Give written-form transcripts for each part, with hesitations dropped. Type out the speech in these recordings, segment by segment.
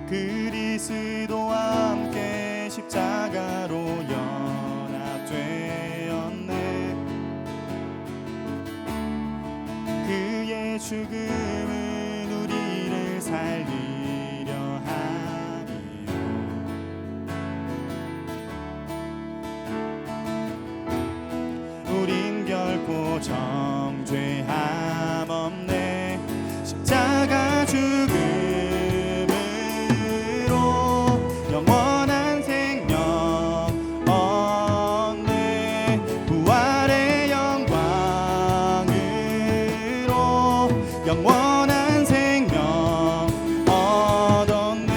그리스도와 함께 십자가로 연합되었네. 그의 죽음은 우리를 살리려 하리요. 우린 결코 정죄함 없네. 십자가 죽음으로 영원한 생명 얻네. 부활의 영광으로 영원한 생명 얻었네.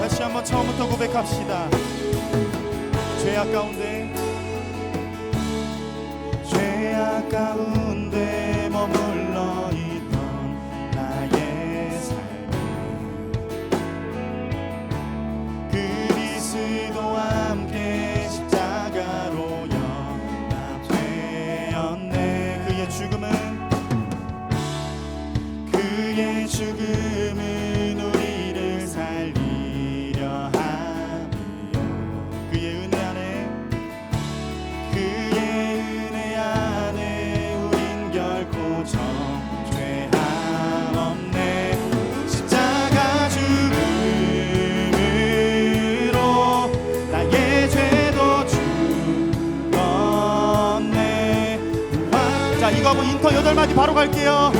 다시 한번 처음부터 고백합시다. 죄악 가운데, 죄악 가운데 머물러 있던 나의 삶, 그리스도와 함께 십자가로 연합되었네. 그의 죽음은 우리를 살리려 함이요. 그의 은혜 안에 우린 결코 정죄함 없네. 십자가 죽음으로 나의 죄도 죽었네. 자, 이거 하고 인터 8마디 바로 갈게요.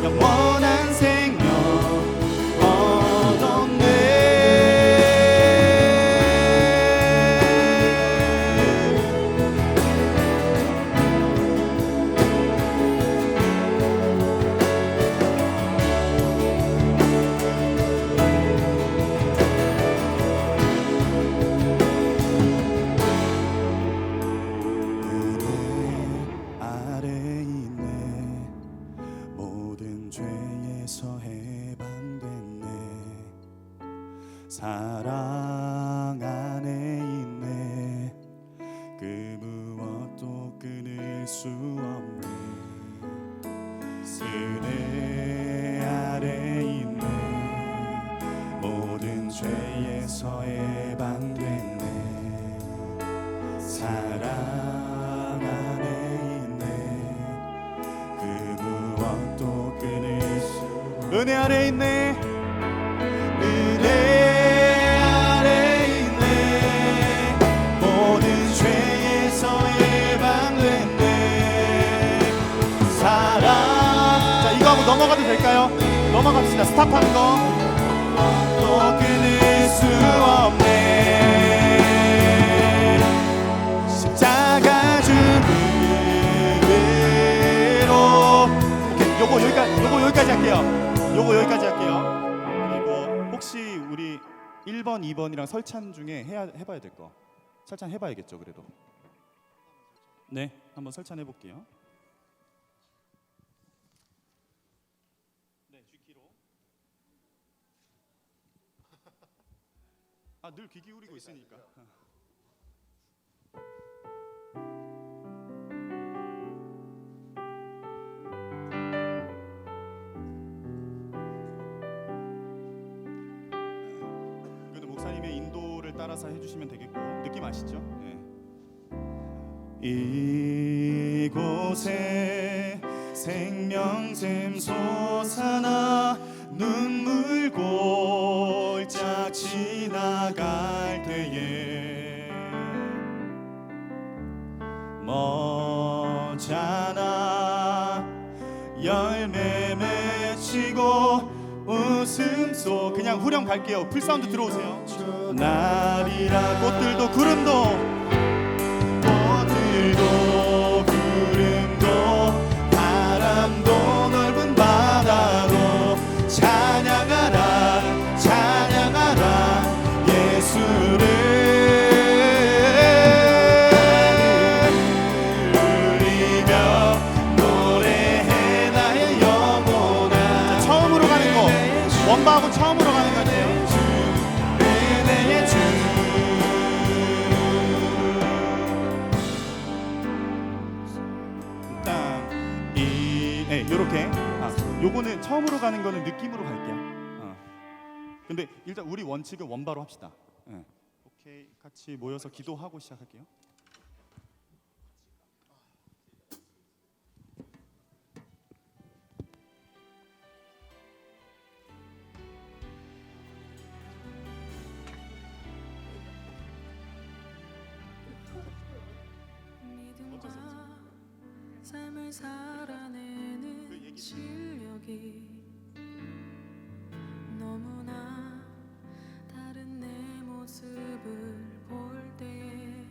영원한 생명 얻었네. 죄에서 해방됐네. 사랑 안에 있네. 그 무엇도 끊을 수 없네. 은혜 아래 있네. 모든 죄에서 해방됐네. 사랑 안에 있네. 그 무엇도 끊을 수 은혜 아래 있네. 은혜 아래 있네. 모든 죄에서 해방됐네. 사랑. 자, 이거 하고 넘어가도 될까요? 넘어갑시다. 스탑하는 거. 또 끊을 수 없네. 십자가 죽음으로. 오케이, 요거 여기까지 할게요. 여기까지 할게요. 그리고 혹시 우리 1번, 2번이랑 설찬 중에 해봐야 될 거. 설찬 해봐야겠죠, 그래도. 네, 한번 설찬 해볼게요. 네, G키로. 늘 귀 기울이고 있으니까. 목사님의 인도를 따라서 해주시면 되겠고, 느낌 아시죠? 네. 이곳에 생명샘 솟아나 눈물 골짝 지나갈 때에 머잖아 열매 맺히고 웃음소. 그냥 후렴 갈게요. 풀사운드 들어오세요. 날이라 꽃들도 구름도 바람도 넓은 바다도 찬양하라 찬양하라 예수를 울리며 노래해 나의 영혼아. 처음으로 가는 거 원바하고 처음으로 가는 것 같아요. 주, 은혜의 주. 일단 요렇게 요거는 처음으로 가는 거는 느낌으로 갈게요. 근데 일단 우리 원칙은 원바로 합시다. 오케이, 같이 모여서 기도하고 시작할게요. 삶을 살아내는 실력이 너무나 다른 내 모습을 볼 때에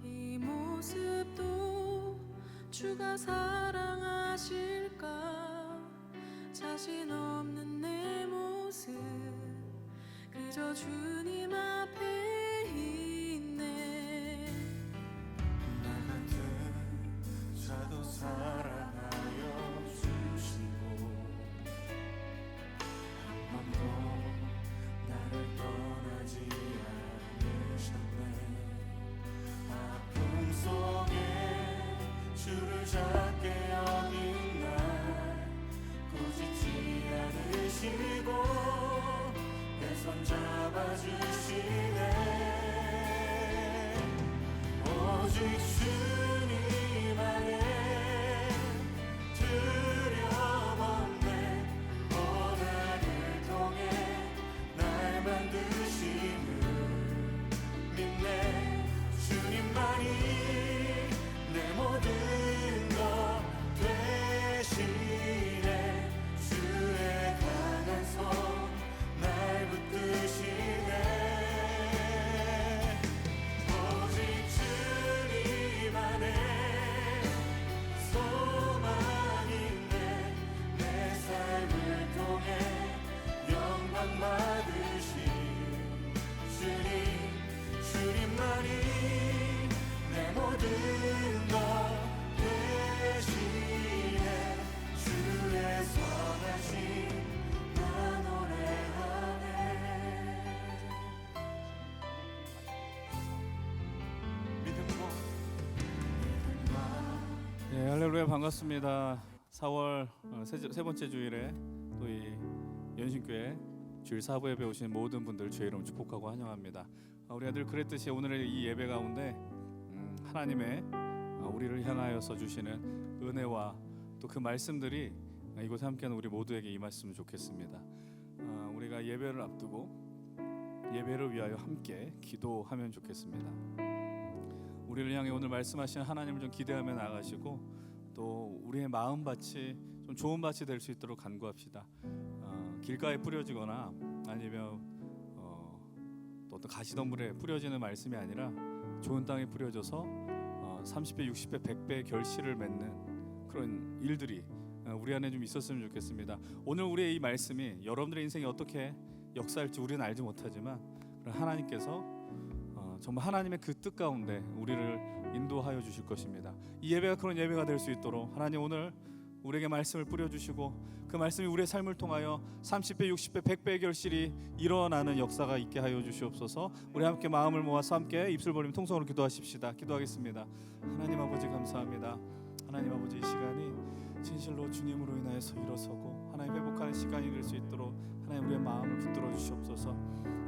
이 모습도 주가 사랑하실까 자신 없는 내 모습 그저 주님 앞에 있네 나 같은 자도 사랑하여 주시고 한 번도 나를 떠나지 않으셨네 아픔 속에 주를 잡게 여긴 날 꾸짖지 않으시고 내 손 잡아주시네 오직 주님 안에 두려움없네 고난을 통해 날 만드심을 믿네 주님만이 내 모든 것 되시네 주의 강한 손 날 붙드시네 오직 주님 안에 소망 있네 내 삶을 통해 영광 받으신 주님만이 내 모든 것 되시네 주의 선하심 나 노래하네 믿음과 네, 할렐루야 반갑습니다. 4월 세 번째 주일에 또 이 연신교회 주일 사부 예배 오신 모든 분들 주의 이름 축복하고 환영합니다. 우리 아들 그랬듯이 오늘의 이 예배 가운데 하나님의 우리를 향하여서 주시는 은혜와 또 그 말씀들이 이곳에 함께하는 우리 모두에게 임했으면 좋겠습니다. 우리가 예배를 앞두고 예배를 위하여 함께 기도하면 좋겠습니다. 우리를 향해 오늘 말씀하신 하나님을 좀 기대하며 나아가시고 또 우리의 마음밭이 좀 좋은 밭이 될 수 있도록 간구합시다. 길가에 뿌려지거나 아니면 또 어떤 가시덤불에 뿌려지는 말씀이 아니라 좋은 땅에 뿌려져서 30배, 60배, 100배의 결실을 맺는 그런 일들이 우리 안에 좀 있었으면 좋겠습니다. 오늘 우리의 이 말씀이 여러분들의 인생이 어떻게 역사할지 우리는 알지 못하지만 하나님께서 정말 하나님의 그 뜻 가운데 우리를 인도하여 주실 것입니다. 이 예배가 그런 예배가 될 수 있도록 하나님 오늘 우리에게 말씀을 뿌려주시고 그 말씀이 우리의 삶을 통하여 30배, 60배, 100배의 결실이 일어나는 역사가 있게 하여 주시옵소서. 우리 함께 마음을 모아서 함께 입술 벌리며 통성으로 기도하십시다. 기도하겠습니다. 하나님 아버지 감사합니다. 하나님 아버지 이 시간이 진실로 주님으로 인하여서 일어서고 하나님 회복하는 시간이 될 수 있도록 하나님 우리의 마음을 붙들어 주시옵소서.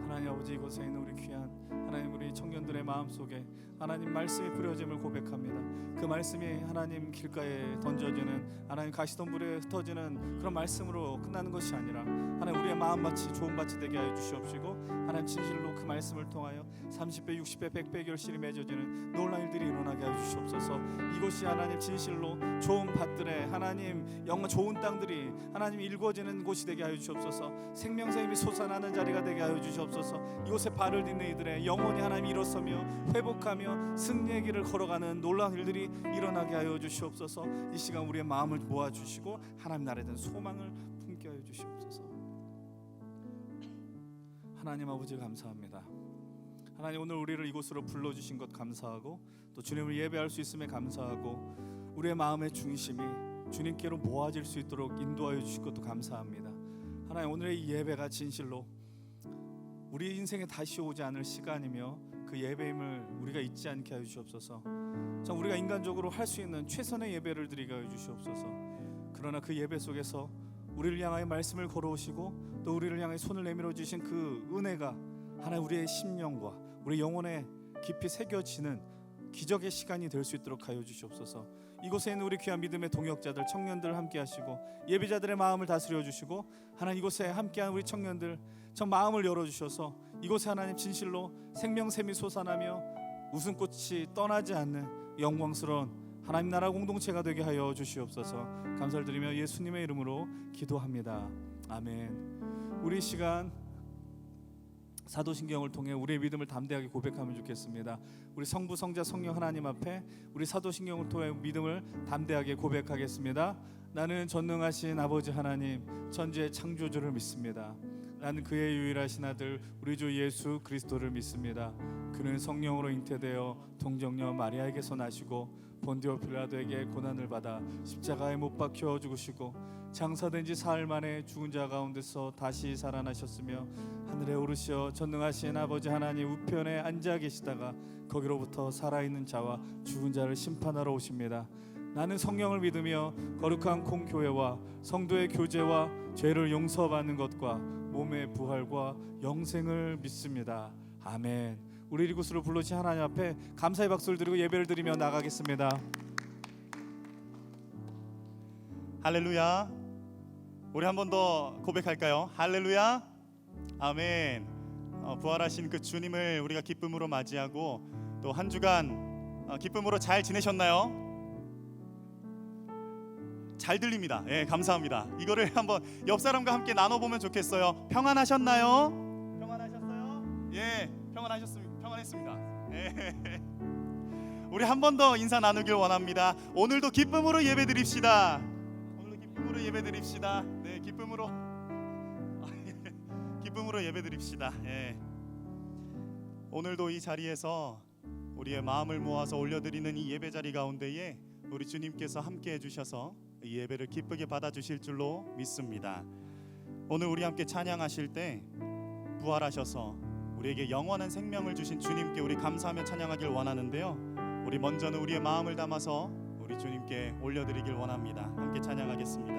하나님 아버지 이곳에 있는 우리 귀한 하나님 우리 청년들의 마음속에 하나님 말씀이 뿌려짐을 고백합니다. 그 말씀이 하나님 길가에 던져지는 하나님 가시덤불에 흩어지는 그런 말씀으로 끝나는 것이 아니라 하나님 우리의 마음밭이 좋은 밭이 되게 하여 주시옵시고 하나님 진실로 그 말씀을 통하여 30배, 60배, 100배 결실이 맺어지는 놀라운 일들이 일어나게 하여 주시옵소서. 이곳이 하나님 진실로 좋은 밭들에 하나님 영원 좋은 땅들이 하나님 일궈지는 곳이 되게 하여 주시옵소서. 생명샘이 솟아나는 자리가 되게 하여 주시옵소서. 이곳에 발을 딛는 이들의 영혼이 하나님 일어서며 회복하며 승리의 길을 걸어가는 놀라운 일들이 일어나게 하여 주시옵소서. 이 시간 우리의 마음을 모아주시고 하나님 나라에 대한 소망을 품게 하여 주시옵소서. 하나님 아버지 감사합니다. 하나님 오늘 우리를 이곳으로 불러주신 것 감사하고 또 주님을 예배할 수 있음에 감사하고 우리의 마음의 중심이 주님께로 모아질 수 있도록 인도하여 주실 것도 감사합니다. 하나님, 오늘의 이 예배가 진실로 우리 인생에 다시 오지 않을 시간이며 그 예배임을 우리가 잊지 않게 하여 주시옵소서. 참 우리가 인간적으로 할 수 있는 최선의 예배를 드리게 하여 주시옵소서. 그러나 그 예배 속에서 우리를 향하여 말씀을 걸어오시고 또 우리를 향해 손을 내밀어 주신 그 은혜가 하나님 우리의 심령과 우리 영혼에 깊이 새겨지는 기적의 시간이 될 수 있도록 하여 주시옵소서. 이곳에 있는 우리 귀한 믿음의 동역자들, 청년들 함께 하시고 예배자들의 마음을 다스려 주시고 하나님 이곳에 함께한 우리 청년들 참 마음을 열어 주셔서 이곳에 하나님 진실로 생명샘이 솟아나며 웃음꽃이 떠나지 않는 영광스러운 하나님 나라 공동체가 되게 하여 주시옵소서. 감사를 드리며 예수님의 이름으로 기도합니다. 아멘. 우리 시간 사도신경을 통해 우리의 믿음을 담대하게 고백하면 좋겠습니다. 우리 성부, 성자, 성령 하나님 앞에 우리 사도신경을 통해 믿음을 담대하게 고백하겠습니다. 나는 전능하신 아버지 하나님, 천지의 창조주를 믿습니다. 나는 그의 유일하신 아들 우리 주 예수 그리스도를 믿습니다. 그는 성령으로 잉태되어 동정녀 마리아에게서 나시고 본디오 빌라도에게 고난을 받아 십자가에 못 박혀 죽으시고 장사된 지 사흘 만에 죽은 자 가운데서 다시 살아나셨으며 하늘에 오르시어 전능하신 아버지 하나님 우편에 앉아 계시다가 거기로부터 살아있는 자와 죽은 자를 심판하러 오십니다. 나는 성령을 믿으며 거룩한 공교회와 성도의 교제와 죄를 용서받는 것과 몸의 부활과 영생을 믿습니다. 아멘. 우리 이곳으로 불러주신 하나님 앞에 감사의 박수를 드리고 예배를 드리며 나가겠습니다. 할렐루야. 우리 한 번 더 고백할까요? 할렐루야. 아멘. 부활하신 그 주님을 우리가 기쁨으로 맞이하고 또 한 주간 기쁨으로 잘 지내셨나요? 잘 들립니다. 예, 감사합니다. 이거를 한번 옆 사람과 함께 나눠보면 좋겠어요. 평안하셨나요? 평안하셨어요? 예, 평안했습니다. 예. 우리 한 번 더 인사 나누길 원합니다. 오늘도 기쁨으로 예배드립시다. 오늘도 기쁨으로 예배드립시다. 네, 기쁨으로 예배드립시다. 예. 오늘도 이 자리에서 우리의 마음을 모아서 올려드리는 이 예배 자리 가운데에 우리 주님께서 함께 해주셔서 이 예배를 기쁘게 받아주실 줄로 믿습니다. 오늘 우리 함께 찬양하실 때 부활하셔서 우리에게 영원한 생명을 주신 주님께 우리 감사하며 찬양하길 원하는데요, 우리 먼저는 우리의 마음을 담아서 우리 주님께 올려드리길 원합니다. 함께 찬양하겠습니다.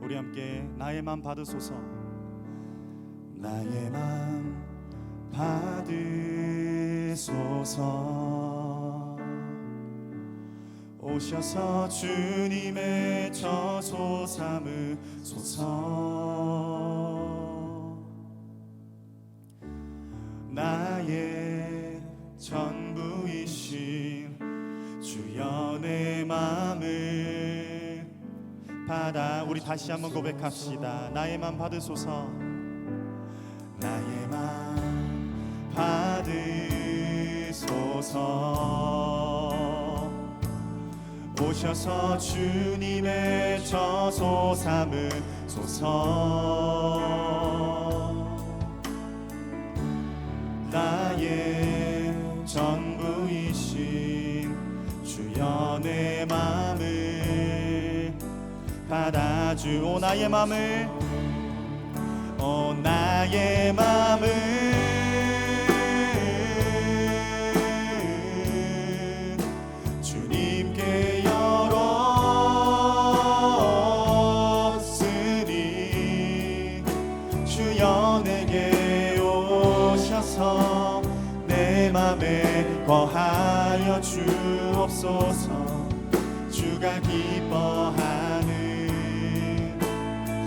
우리 함께 나의 맘 받으소서. 나의 맘 받으소서. 오셔서 주님의 저소 삼으소서. 나의 전부이신 주여 내 맘을 받아. 우리 다시 한번 고백합시다. 나의 맘 받으소서. 나의 맘 받으소서. 오셔서 주님의 저소 삼으소서. 나의 전부이신 주여 내 맘을 받아주오. 나의 맘을, 나의 맘을 주님께 열었으니 주여 내게 오셔서 내 맘에 거하여 주옵소서. 주가 기뻐하는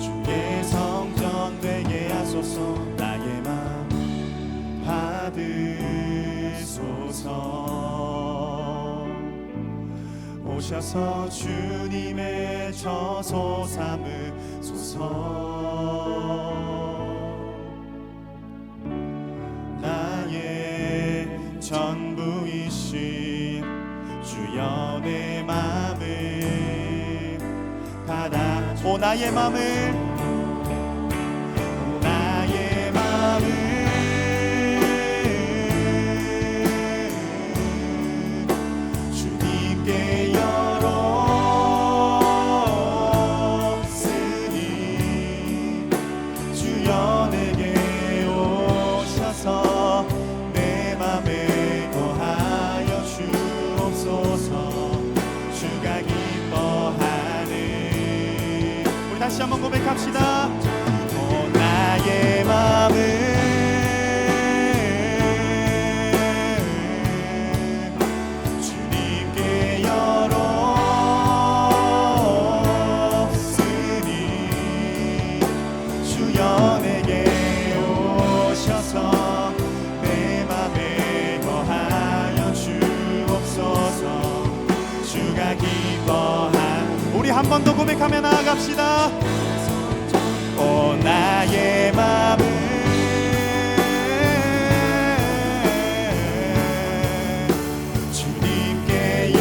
주의 성전 되게 하소서. 나의 맘 받으소서. 오셔서 주님의 저소 삼으소서. 나의 전부이신 주여 내 맘을 받아. 오 나의 맘을, 나의 맘을 주님께 열었으니 다시 한번 고백합시다. 나의 마음을 주님께 열었으니 주여 내게 오셔서 내 맘에 거하여 주옵소서. 주가 기뻐한 우리 한 번 더 고백하며 나아갑시다. 오 나의 맘을 주님께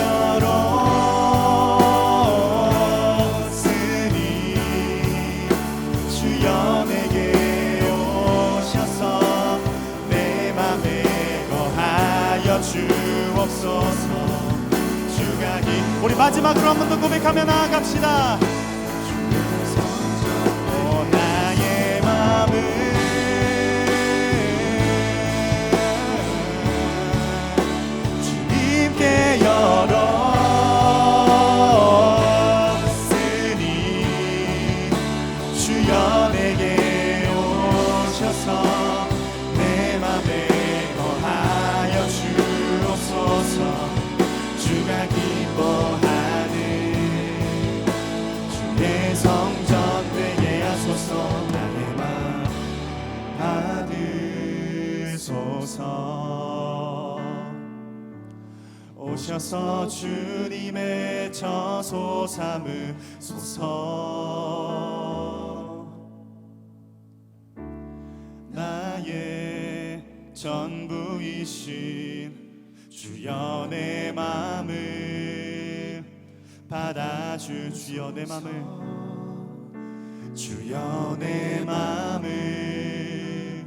열었으니 주여 내게 오셔서 내 맘에 거하여 주옵소서. 주가 우리 마지막으로 한 번 더 고백하며 나아갑시다. 주님께 열었으니 주여 내게 오셔서 내 맘에 거하여 주옵소서. 주가 기뻐하는 주의 성전 되게 하소서. 나의 맘 받으소서. 오셔서 주님의 처소 삼으소서. 나의 전부이신 주여 내 맘을 받아주시오. 내 맘을 주여 내 맘을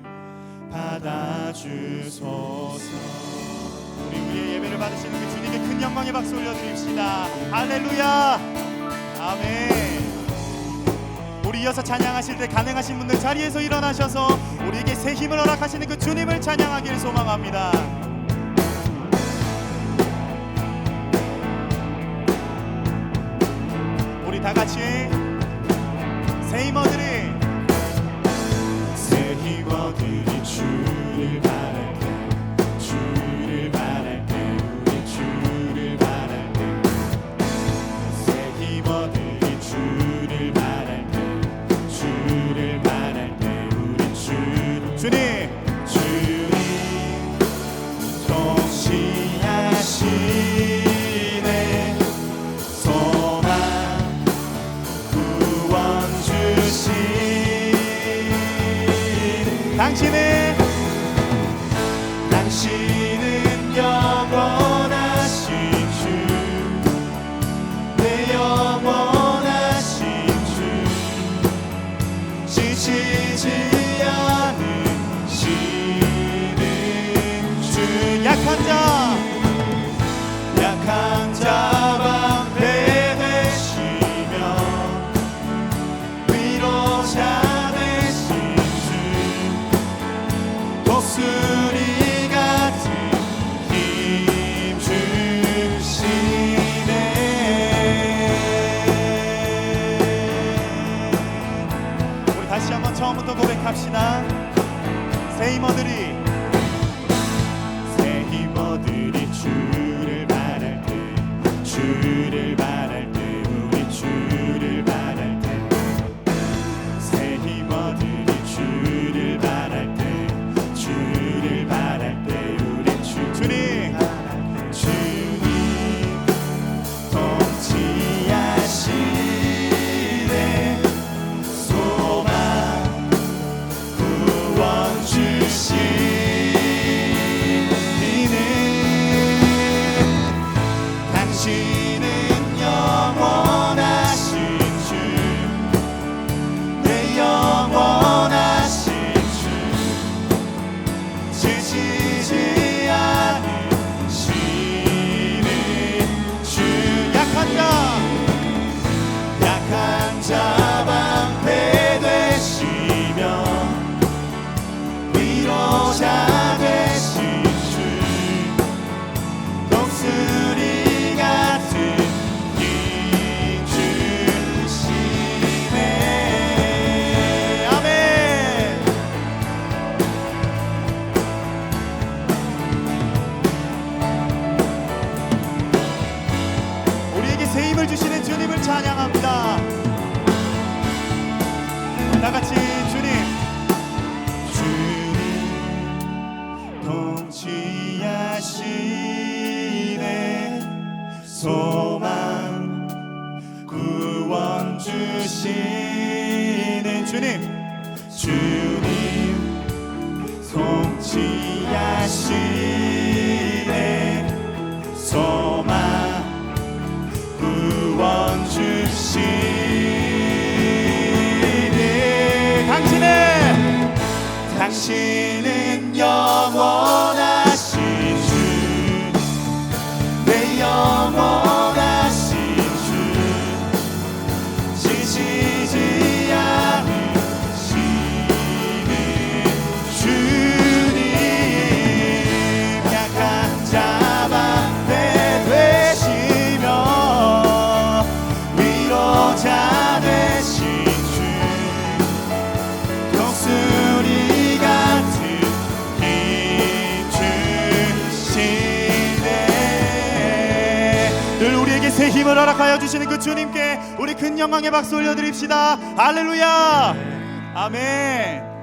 받아주소서. 우리의 예배를 받으시는 그 주님께 큰 영광의 박수 올려드립시다. 할렐루야. 아멘. 우리 이어서 찬양하실 때 가능하신 분들 자리에서 일어나셔서 우리에게 새 힘을 허락하시는 그 주님을 찬양하기를 소망합니다. 우리 다 같이 새 힘어들이 주를 바랄 때 주를 바랄 때 우리 주를 바랄 때 새 힘어들이 주를 바랄 때 주를 바랄 때 우리 주님 통치하시네 소망 구원 주신 당신은 영원하신 주 내 영원하신 주 지치지 않으시는 주 약한 자 방패 되시며 위로자 되신 주 독수리 같은 힘 주시네. 우리 다시 한번 처음부터 고백합시다. 새 힘어들이 주를 바랄 때 주를 바랄 때 우리 주를 바랄 때 새 힘어들이 주를 바랄 때 주를 바랄 때 우리 주님 통치하시네 소망 구원 주시네 당신은 영원하신 주 내 영원하신 주 지치지 않으시는 주 약한 자 방패 되시며 위로자 되신 주 독수리 같은 힘을 주시는 주님을 찬양합니다. 다 같이 주님 통치하시네 소망 구원 주시는 주님 통치하시네 소망 구원 주시네 당신은 영원하신 주 내 영원하신 주 지시지 않으시는 주님 약한 자 방패 되시며 위로자 되신 주 독수리 같은 힘 주시네 늘 우리에게 새 힘을 허락하여 주시는 그 주님께 우리 큰 영광의 박수 올려드립시다. 할렐루야 아멘.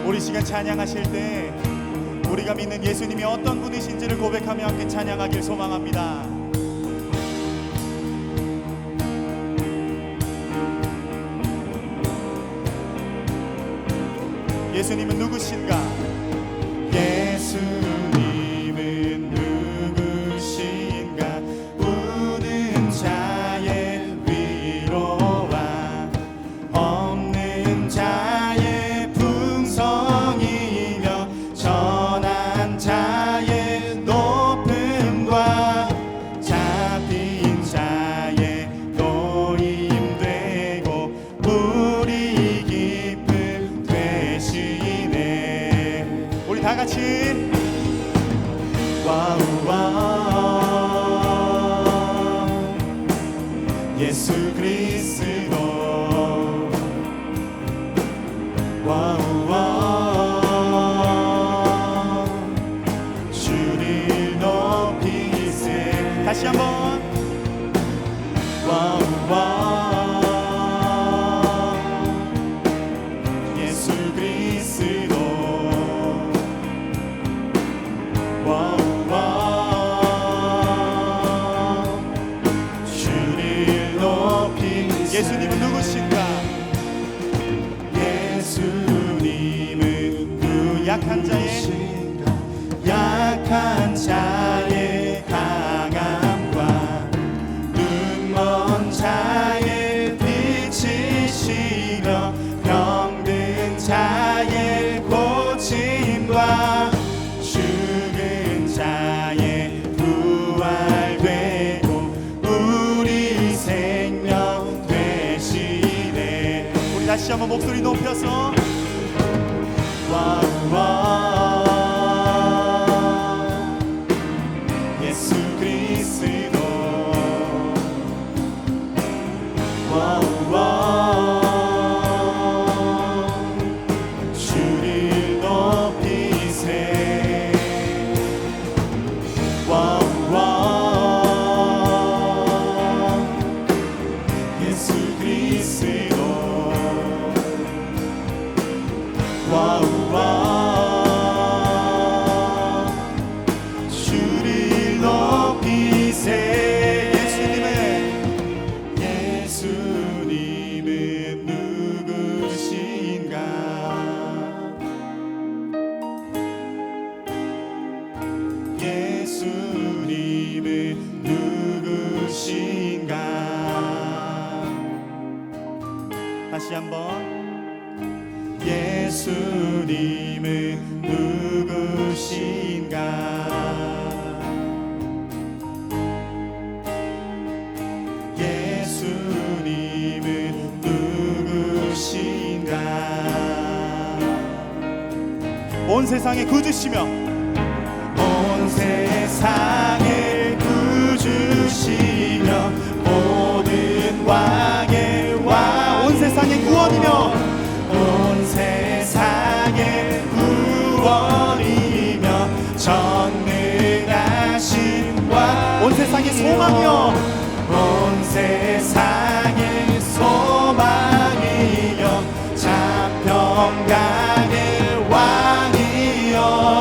우리 시간 찬양하실 때 우리가 믿는 예수님이 어떤 분이신지를 고백하며 함께 찬양하길 소망합니다. 예수님은 누구신가? 예수님은 누구신가? 우는 자의 위로와 없는 자의 풍성이며 전한 자의 높음과 잡힌 자의 노임되고 우리 기쁨 되시네. 우리 다 같이 와우와 예수 그리스도 와우와 주를 높이세. 다시 한번 와우와 예수 그리스도 와우와 주를 높이. 예수님은 누구신가? 예수님은 그 약한 자의 강함과 눈먼 자의 빛이시며 병든 자의 고침과 죽은 자의 부활되고 우리 생명 되시네. 우리 다시 한번 목소리 높여서 와우와 예수 그리스도 와우와 주를 높이세. 와우와 예수 그리스도 예수님은 누구신가? 다시 한번. 예수님은 누구신가? 예수님은 누구신가? 온 세상에 구주시며 온 세상에 구주시며 모든 왕의 왕 온 세상의 구원이며 온 세상의 구원이며 전능하신 왕 온 세상의 소망이여 온 세상의 소망이여 자평강의 왕이여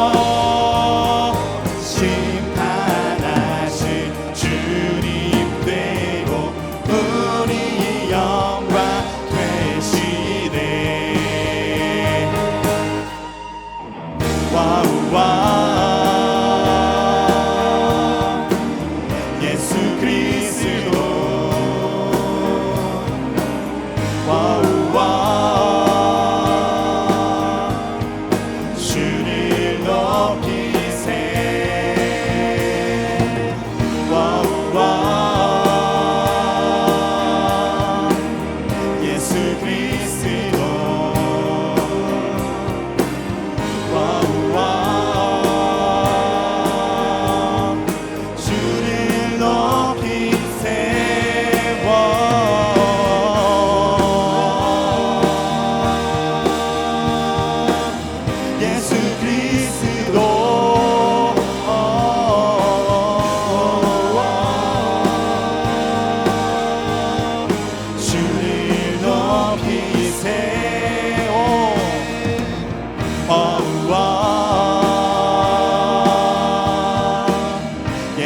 심판하실 주님 되고 우리 영광 되시네. 와우와 예수 그리스도 와우와 주를 높이세 와우와 예수 그리스도 와우와 주를 높이세 예수 그리스도 주를 높이세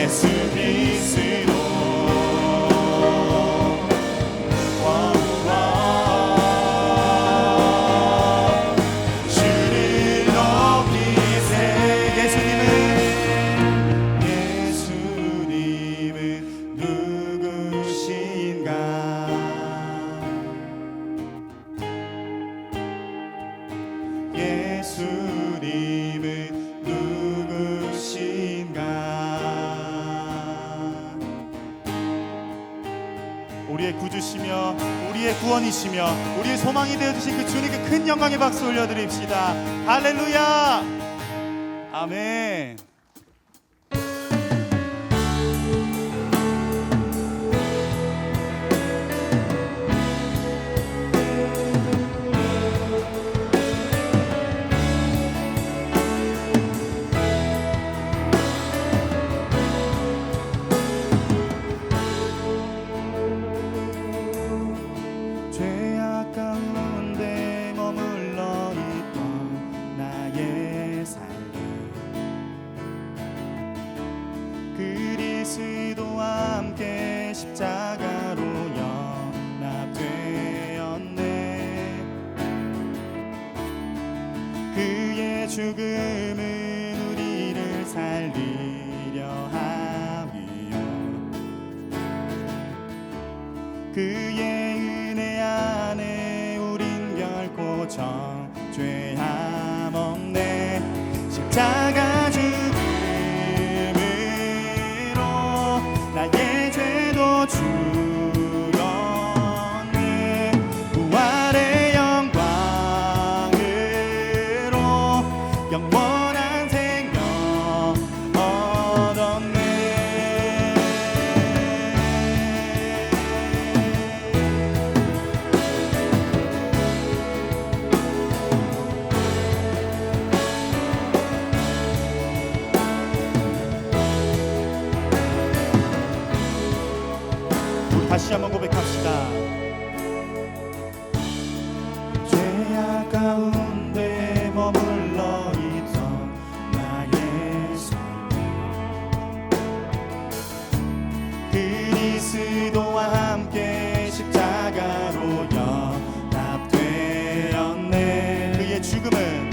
예수 그리스도 주를 높이세. 예수님은 누구신가? 예수님은 누구신가? 우리의 구주시며 우리의 구원이시며 우리의 소망이 되어주신 그 주님께 큰 영광의 박수 올려드립시다. 할렐루야. 아멘. 죄악 가운데 머물러 있던 나의 삶 그리스도와 함께 십자가로 연합되었네. 그의 죽음은 우리를 살리려 함이요 그의 은혜 안에 우린 결코 정죄함 없네. 십자가 죽음으로 나의 죄도 죽었네. 부활의 영광으로 영원한 생명 얻었네. 다시 한번 고백합시다. 죄악 가운데 머물러 있던 나의 삶 그리스도와 함께 십자가로 연합되었네. 그의 죽음은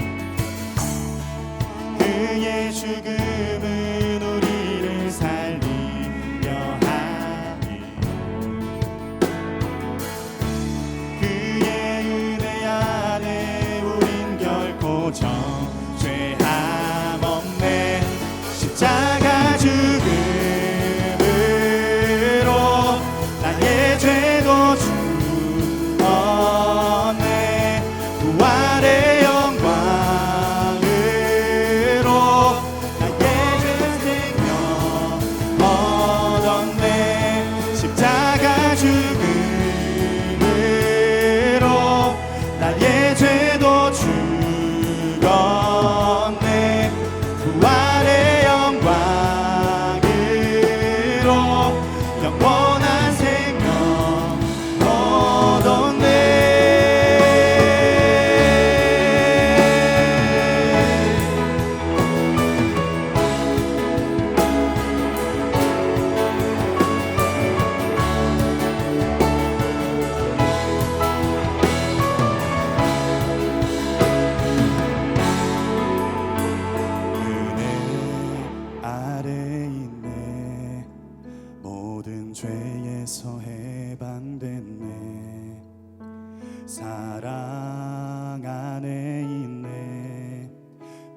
아래 있네. 모든 죄에서 해방됐네. 사랑 안에 있네.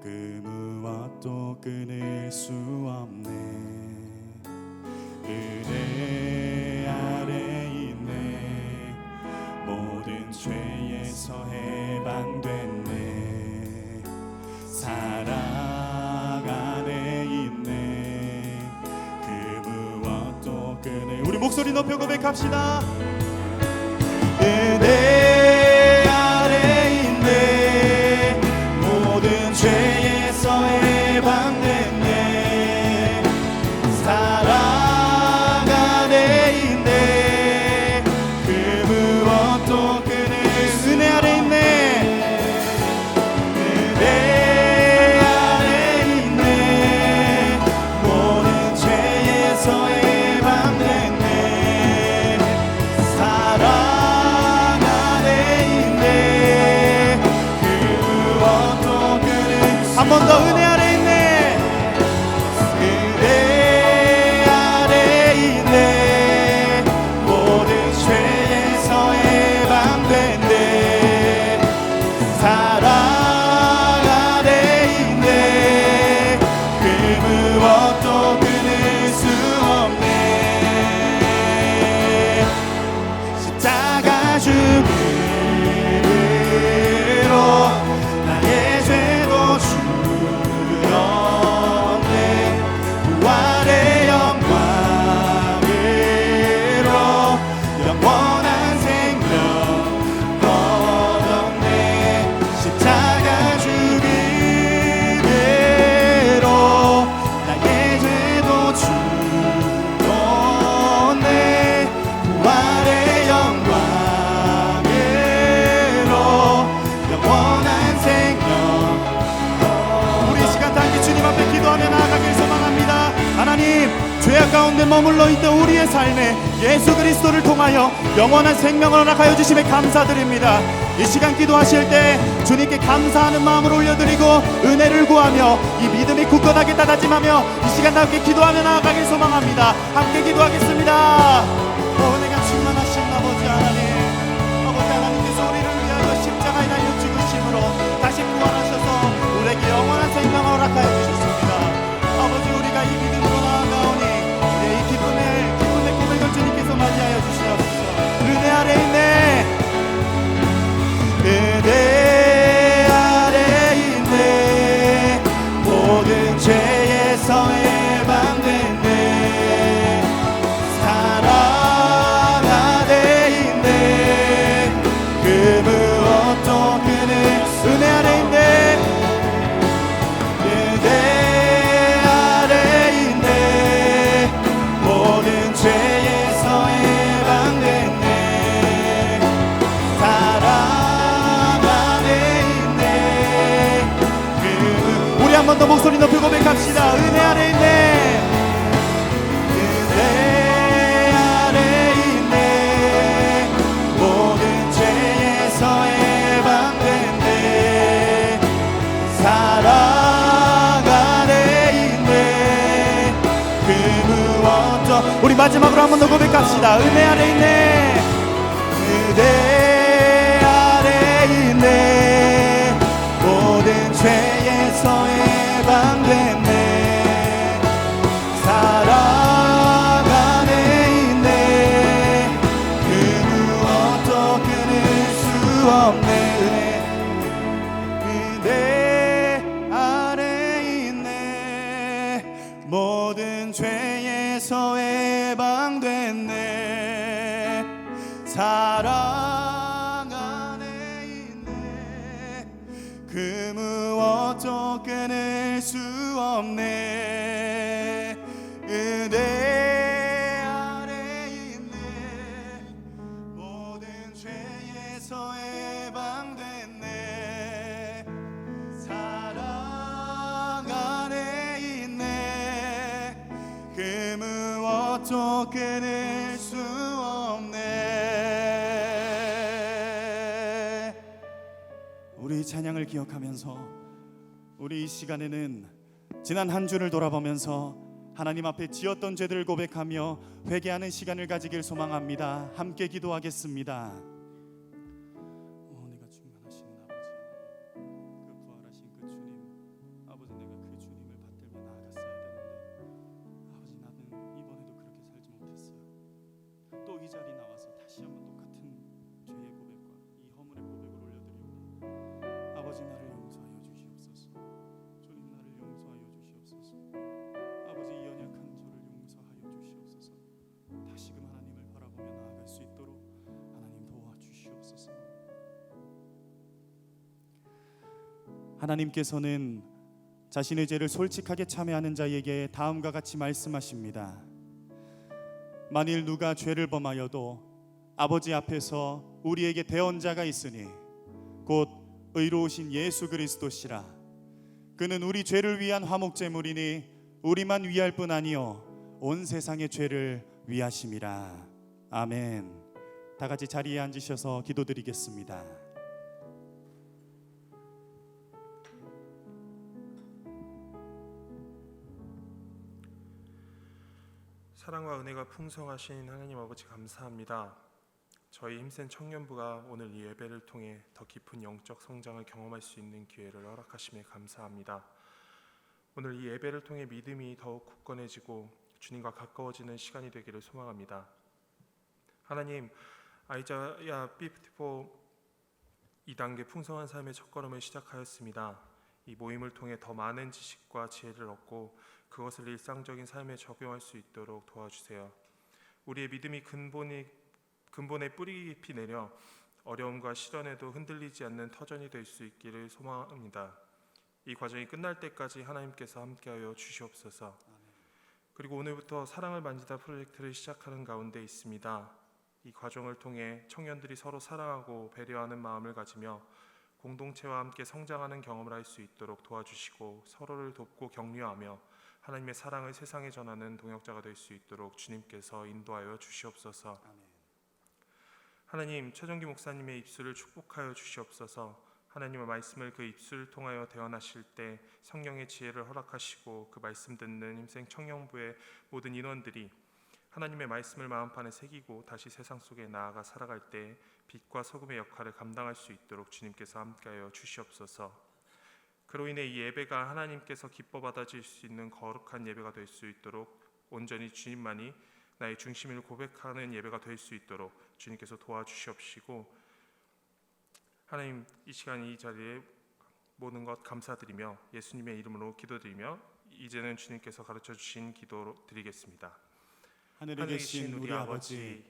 그 무엇도 끊을 수 없네. 은혜 아래 있네. 모든 죄에서 해방됐네. 사랑 안에 있네. 그 무엇도 끊을. 우리 목소리 높여 고백합시다. 은혜 아래 있네. 모든 죄에서 해방됐네. 사랑 안에 있네. 그 무엇도 끊을. 은혜 아래 있네. 은혜 아래 있네. 모든 죄에서 해방됐네. 사랑 한 번 더. 은혜 아래 있네. 은혜 아래 있네. 모든 죄에서 해방됐네. 사랑 안에 있네. 그 무엇도 끊을 수 없네. 십자가 죽음으로 나의 죄도 주었네. 부활의 영광으로 영원한 생명 얻었네. 십자가 죽음으로 나의 죄도 주었네. 부활의 영광으로 영원한 생명. 우리 시간 단기 주님 앞에 기도하며 나아가길 소망합니다. 하나님, 죄악 가운데 머물러 있던 우리의 삶에 예수 그리스도를 통하여 영원한 생명을 허락하여 주심에 감사드립니다. 이 시간 기도하실 때 주님께 감사하는 마음을 올려드리고 은혜를 구하며 이 믿음이 굳건하게 다짐하며 이 시간 함께 기도하며 나아가길 소망합니다. 함께 기도하겠습니다. 은혜가 충만하신 아버지 하나님, 아버지 하나님께서 우리를 위하여 십자가에 달려 죽으심으로 다시 부활하셔서 우리에게 영원한 생명을 허락하여 주셨습니다. 아버지, 우리가 이 믿음으로 나아가오니 우리의 이 기쁨의 고백을 주님께서 맞이하여 주시옵소서. 은혜 아래 있네. 은혜 아래 있네. 모든 죄에서 해방됐네. 사랑 안에 있네. 그 무엇도 끊을. 은혜 아래 있네. 은혜 아래 있네. 모든 죄에서 해방됐네. 사랑 안에 있네. 우리 한 번 더 목소리 높여 고백합시다. 은혜 아래 있네. 은혜 아래 있네. 모든 죄에서 해방됐네. 사랑 안에 있네. 그 무엇도. 우리 마지막으로 한 번 더 고백합시다. 은혜 아래 있네. 은혜 아래 있네. 모든 죄에서 해방됐네. 사랑 안에 있네. 그 무엇도 끊을 수 없네. 은혜 아래 있네. 모든 죄에서 해방됐네. 사랑 안에 있네. 그 무엇도 끊을 수 없네. 은혜 아래 있네. 모든 죄에서 해방됐네. 사랑 안에 있네. 그 무엇도 끊을 수 없네. 우리 찬양을 기억하면서 우리 이 시간에는 지난 한 주를 돌아보면서 하나님 앞에 지었던 죄들을 고백하며 회개하는 시간을 가지길 소망합니다. 함께 기도하겠습니다. 내가 충만하신 아버지, 그 부활하신 그 주님, 아버지 내가 그 주님을 받들며 나아갔어야 되는데 아버지 나는 이번에도 그렇게 살지 못했어요. 또 이 자리에 나와서 다시 한번 똑같은 죄의 고백과 이 허물의 고백을 올려드리오니 아버지 나를 용서하여 주시옵소서. 주님 나를 용서하여 주시옵소서. 아버지 이 연약한 저를 용서하여 주시옵소서. 다시금 하나님을 바라보며 나아갈 수 있도록 하나님 도와주시옵소서. 하나님께서는 자신의 죄를 솔직하게 참회하는 자에게 다음과 같이 말씀하십니다. 만일 누가 죄를 범하여도 아버지 앞에서 우리에게 대언자가 있으니 곧 의로우신 예수 그리스도시라. 그는 우리 죄를 위한 화목제물이니 우리만 위할 뿐 아니요 온 세상의 죄를 위하심이라. 아멘. 다 같이 자리에 앉으셔서 기도드리겠습니다. 사랑과 은혜가 풍성하신 하나님 아버지 감사합니다. 저희 힘센 청년부가 오늘 이 예배를 통해 더 깊은 영적 성장을 경험할 수 있는 기회를 허락하심에 감사합니다. 오늘 이 예배를 통해 믿음이 더욱 굳건해지고 주님과 가까워지는 시간이 되기를 소망합니다. 하나님, 아이자야 54 2단계 풍성한 삶의 첫걸음을 시작하였습니다. 이 모임을 통해 더 많은 지식과 지혜를 얻고 그것을 일상적인 삶에 적용할 수 있도록 도와주세요. 우리의 믿음이 근본에 뿌리 깊이 내려 어려움과 시련에도 흔들리지 않는 터전이 될 수 있기를 소망합니다. 이 과정이 끝날 때까지 하나님께서 함께하여 주시옵소서. 그리고 오늘부터 사랑을 만지다 프로젝트를 시작하는 가운데 있습니다. 이 과정을 통해 청년들이 서로 사랑하고 배려하는 마음을 가지며 공동체와 함께 성장하는 경험을 할 수 있도록 도와주시고 서로를 돕고 격려하며 하나님의 사랑을 세상에 전하는 동역자가 될 수 있도록 주님께서 인도하여 주시옵소서. 하나님, 최정기 목사님의 입술을 축복하여 주시옵소서. 하나님의 말씀을 그 입술을 통하여 대언하실 때 성령의 지혜를 허락하시고 그 말씀 듣는 힘센 청년부의 모든 인원들이 하나님의 말씀을 마음판에 새기고 다시 세상 속에 나아가 살아갈 때 빛과 소금의 역할을 감당할 수 있도록 주님께서 함께하여 주시옵소서. 그로 인해 이 예배가 하나님께서 기뻐 받아질 수 있는 거룩한 예배가 될 수 있도록 온전히 주님만이 나의 중심을 고백하는 예배가 될 수 있도록 주님께서 도와주시옵시고, 하나님 이 시간 이 자리에 모든 것 감사드리며 예수님의 이름으로 기도드리며 이제는 주님께서 가르쳐 주신 기도로 드리겠습니다. 하늘에 계신 우리 아버지의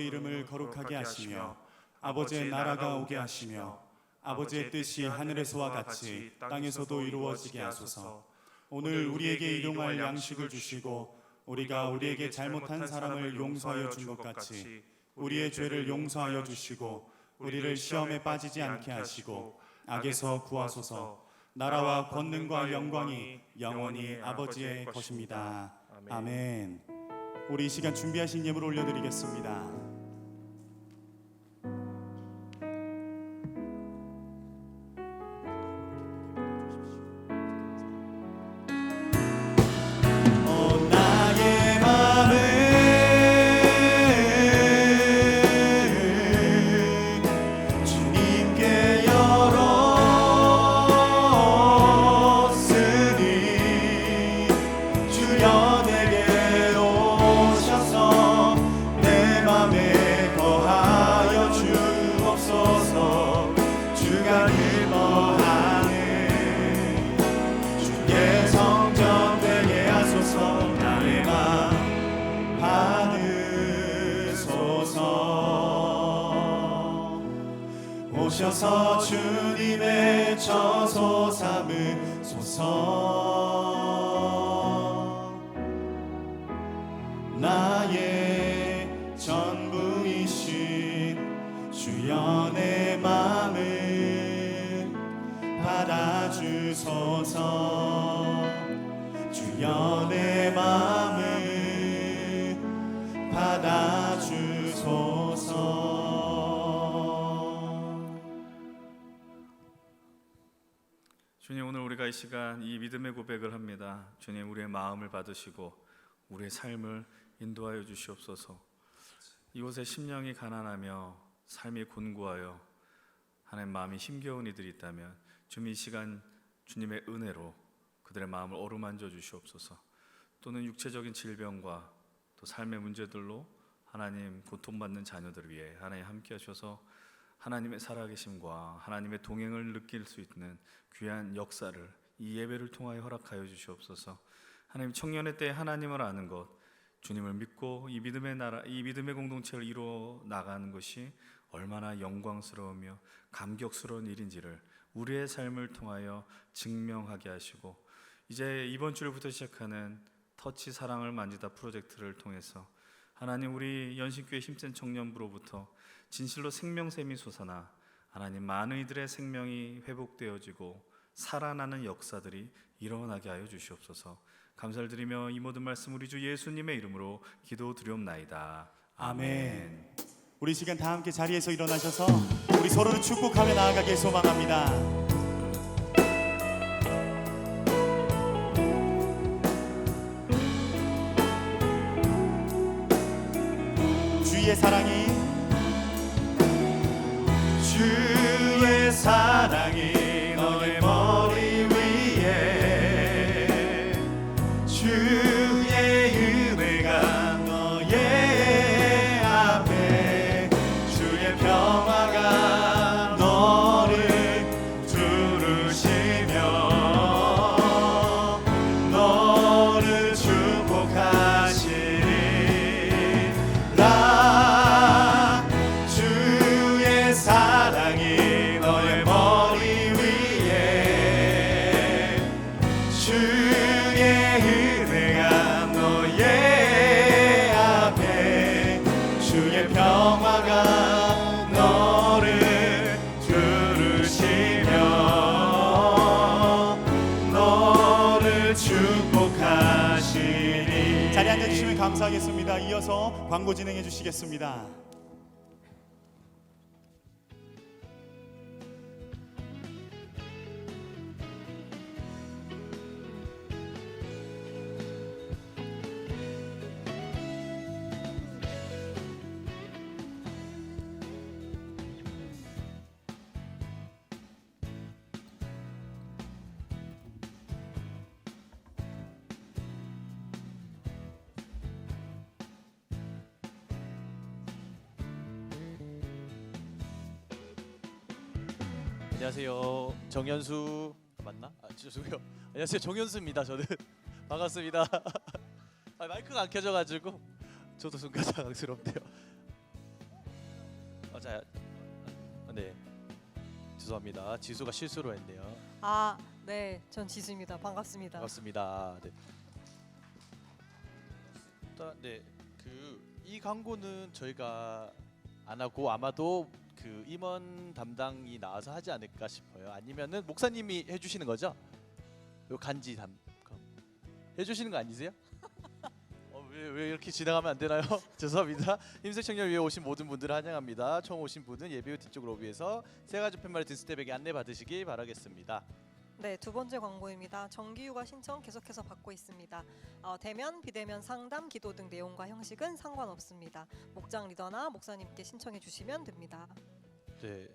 이름을 거룩하게 하시며 아버지의 나라가 오게 하시며 아버지의 뜻이 하늘에서와 같이 땅에서도 이루어지게 하소서. 오늘 우리에게 일용할 양식을 주시고 우리가 우리에게 잘못한 사람을 용서하여 준 것 같이 우리의 죄를 용서하여 주시고 우리를 시험에 빠지지 않게 하시고 악에서 구하소서. 나라와 권능과 영광이 영원히 아버지의 것입니다. 아멘. 우리 이 시간 준비하신 예물 올려드리겠습니다. 오셔서 주님의 처소 삼으소서. 나의 전부이신 주여 내 맘을 받아주소서. 주여 내 맘을 받아주소서. 주님, 오늘 우리가 이 이 시간 이 믿음의 고백을 합니다. 주님, 우리의 마음을 받으시고 우리의 삶을 인도하여 주시옵소서. 이곳에 심령이 가난하며 삶이 곤고하여 하나님 마음이 힘겨운 이들이 있다면 주님, 이 시간 주님의 은혜로 그들의 마음을 어루만져 주시옵소서. 또는 육체적인 질병과 또 삶의 문제들로 하나님 고통받는 자녀들을 위해 하나님 함께 하셔서 하나님의 살아계심과 하나님의 동행을 느낄 수 있는 귀한 역사를 이 예배를 통하여 허락하여 주시옵소서. 하나님, 청년의 때에 하나님을 아는 것, 주님을 믿고 이 믿음의 나라, 이 믿음의 공동체를 이루어 나가는 것이 얼마나 영광스러우며 감격스러운 일인지를 우리의 삶을 통하여 증명하게 하시고, 이제 이번 주부터 시작하는 터치 사랑을 만지다 프로젝트를 통해서 하나님, 우리 연신교회 힘센 청년부로부터 진실로 생명샘이 솟아나 하나님 많은 이들의 생명이 회복되어지고 살아나는 역사들이 일어나게 하여 주시옵소서. 감사를 드리며 이 모든 말씀 우리 주 예수님의 이름으로 기도드리옵나이다. 아멘. 우리 시간 다 함께 자리에서 일어나셔서 우리 서로를 축복하며 나아가길 소망합니다. 주의 사랑이 너의 머리 위에, 주의 은혜가 너의 앞에, 주의 평화가 너를 두르시며 너를 축복하시리라. 주의 사랑이 너의 머리 위에, 주의 은혜가 너의 앞에, 주의 평화가 너를 두르시며 너를 축복하시리. 자리에 앉아주시면 감사하겠습니다. 이어서 광고 진행해 주시겠습니다. 안녕하세요, 정현수 맞나? 죄송해요. 안녕하세요, 정현수입니다. 저는 반갑습니다. 마이크가 안 켜져가지고 저도 순간 당황스럽네요. 네, 죄송합니다. 지수가 실수로 했네요. 아, 네, 전 지수입니다. 반갑습니다. 반갑습니다. 네. 일단 이 광고는 저희가 안 하고 아마도 그 임원 담당이 나와서 하지 않을까 싶어요. 아니면은 목사님이 해주시는 거죠? 요 간지 해주시는 거 아니세요? 왜 이렇게 진행하면 안 되나요? 죄송합니다. 힘센 청년 위에 오신 모든 분들을 환영합니다. 처음 오신 분은 예배 후 뒤쪽 로비에서 세 가지 팻말을 든 스텝에게 안내 받으시기 바라겠습니다. 네, 두 번째 광고입니다. 정기휴가 신청 계속해서 받고 있습니다. 대면, 비대면 상담, 기도 등 내용과 형식은 상관없습니다. 목장 리더나 목사님께 신청해 주시면 됩니다. 네,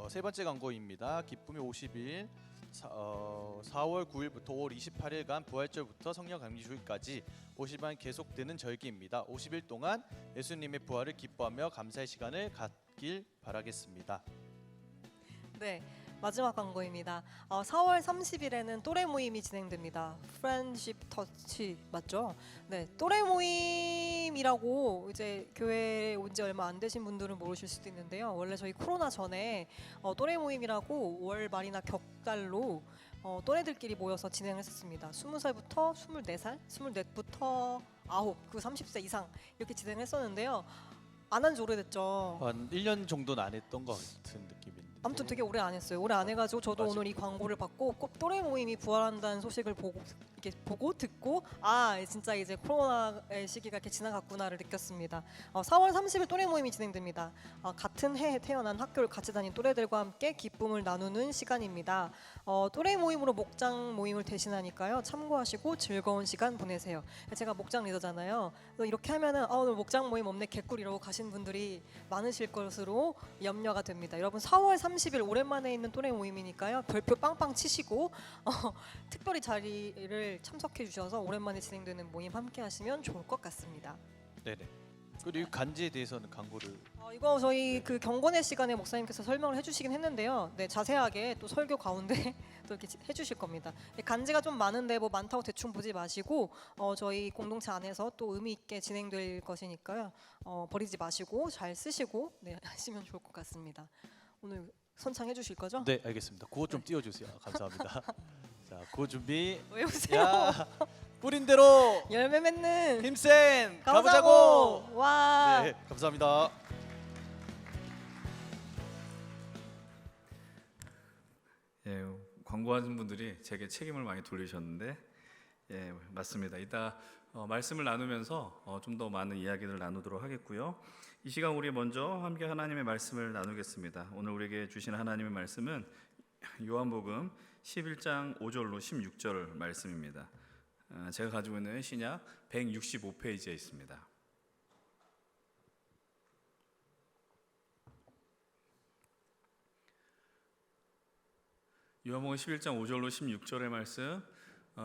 세 번째 광고입니다. 기쁨의 50일 4월 9일부터 5월 28일간 부활절부터 성령 강림주일까지 50일 계속되는 절기입니다. 50일 동안 예수님의 부활을 기뻐하며 감사의 시간을 갖길 바라겠습니다. 네, 마지막 광고입니다. 4월 30일에는 또래 모임이 진행됩니다. 프렌드십 터치 맞죠? 네, 또래 모임이라고 이제 교회에 온 지 얼마 안 되신 분들은 모르실 수도 있는데요. 원래 저희 코로나 전에 또래 모임이라고 월 말이나 격달로 또래들끼리 모여서 진행했었습니다. 20살부터 24살, 24부터 9, 그 30세 이상 이렇게 진행했었는데요. 안 한 지 오래됐죠. 한 1년 정도는 안 했던 것 같은 느낌인데. 아무튼 되게 오래 안 했어요. 오래 안 해가지고 저도 맞아요. 오늘 이 광고를 받고 꼭 또래 모임이 부활한다는 소식을 보고 이렇게 보고 듣고 진짜 이제 코로나의 시기가 이렇게 지나갔구나를 느꼈습니다. 4월 30일 또래 모임이 진행됩니다. 같은 해에 태어난 학교를 같이 다닌 또래들과 함께 기쁨을 나누는 시간입니다. 또래 모임으로 목장 모임을 대신하니까요. 참고하시고 즐거운 시간 보내세요. 제가 목장 리더잖아요. 그래서 이렇게 하면은 오늘 목장 모임 없네 개꿀 이러고 가신 분들이 많으실 것으로 염려가 됩니다. 여러분 4월 30일 오랜만에 있는 또래 모임이니까요. 별표 빵빵 치시고 특별히 자리를 참석해 주셔서 오랜만에 진행되는 모임 함께 하시면 좋을 것 같습니다. 네네. 그리고 이 간지에 대해서는 광고를 이거 저희 그 경건의 시간에 목사님께서 설명을 해주시긴 했는데요. 네, 자세하게 또 설교 가운데 또 이렇게 해주실 겁니다. 간지가 좀 많은데 뭐 많다고 대충 보지 마시고 저희 공동체 안에서 또 의미 있게 진행될 것이니까요. 버리지 마시고 잘 쓰시고 네, 하시면 좋을 것 같습니다. 오늘 선창해 주실 거죠? 네 알겠습니다. 그거 좀 띄워주세요. 감사합니다. 자, 그거 준비. 왜 오세요? 야, 뿌린 대로 열매 맺는 힘센 가보자고. 가보자고. 와. 네, 감사합니다. 예, 광고하신 분들이 제게 책임을 많이 돌리셨는데 예, 맞습니다. 이따 말씀을 나누면서 좀 더 많은 이야기를 나누도록 하겠고요. 이 시간 우리 먼저 함께 하나님의 말씀을 나누겠습니다. 오늘 우리에게 주신 하나님의 말씀은 요한복음 11장 5절로 16절 말씀입니다. 제가 가지고 있는 신약 165페이지에 있습니다. 요한복음 11장 5절로 16절의 말씀,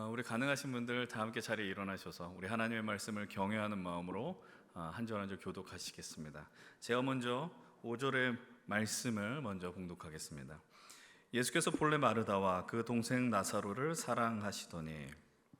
우리 가능하신 분들 다 함께 자리에 일어나셔서 우리 하나님의 말씀을 경외하는 마음으로 한 절 한 절 교독하시겠습니다. 제가 먼저 5절의 말씀을 먼저 봉독하겠습니다. 예수께서 본래 마르다와 그 동생 나사로를 사랑하시더니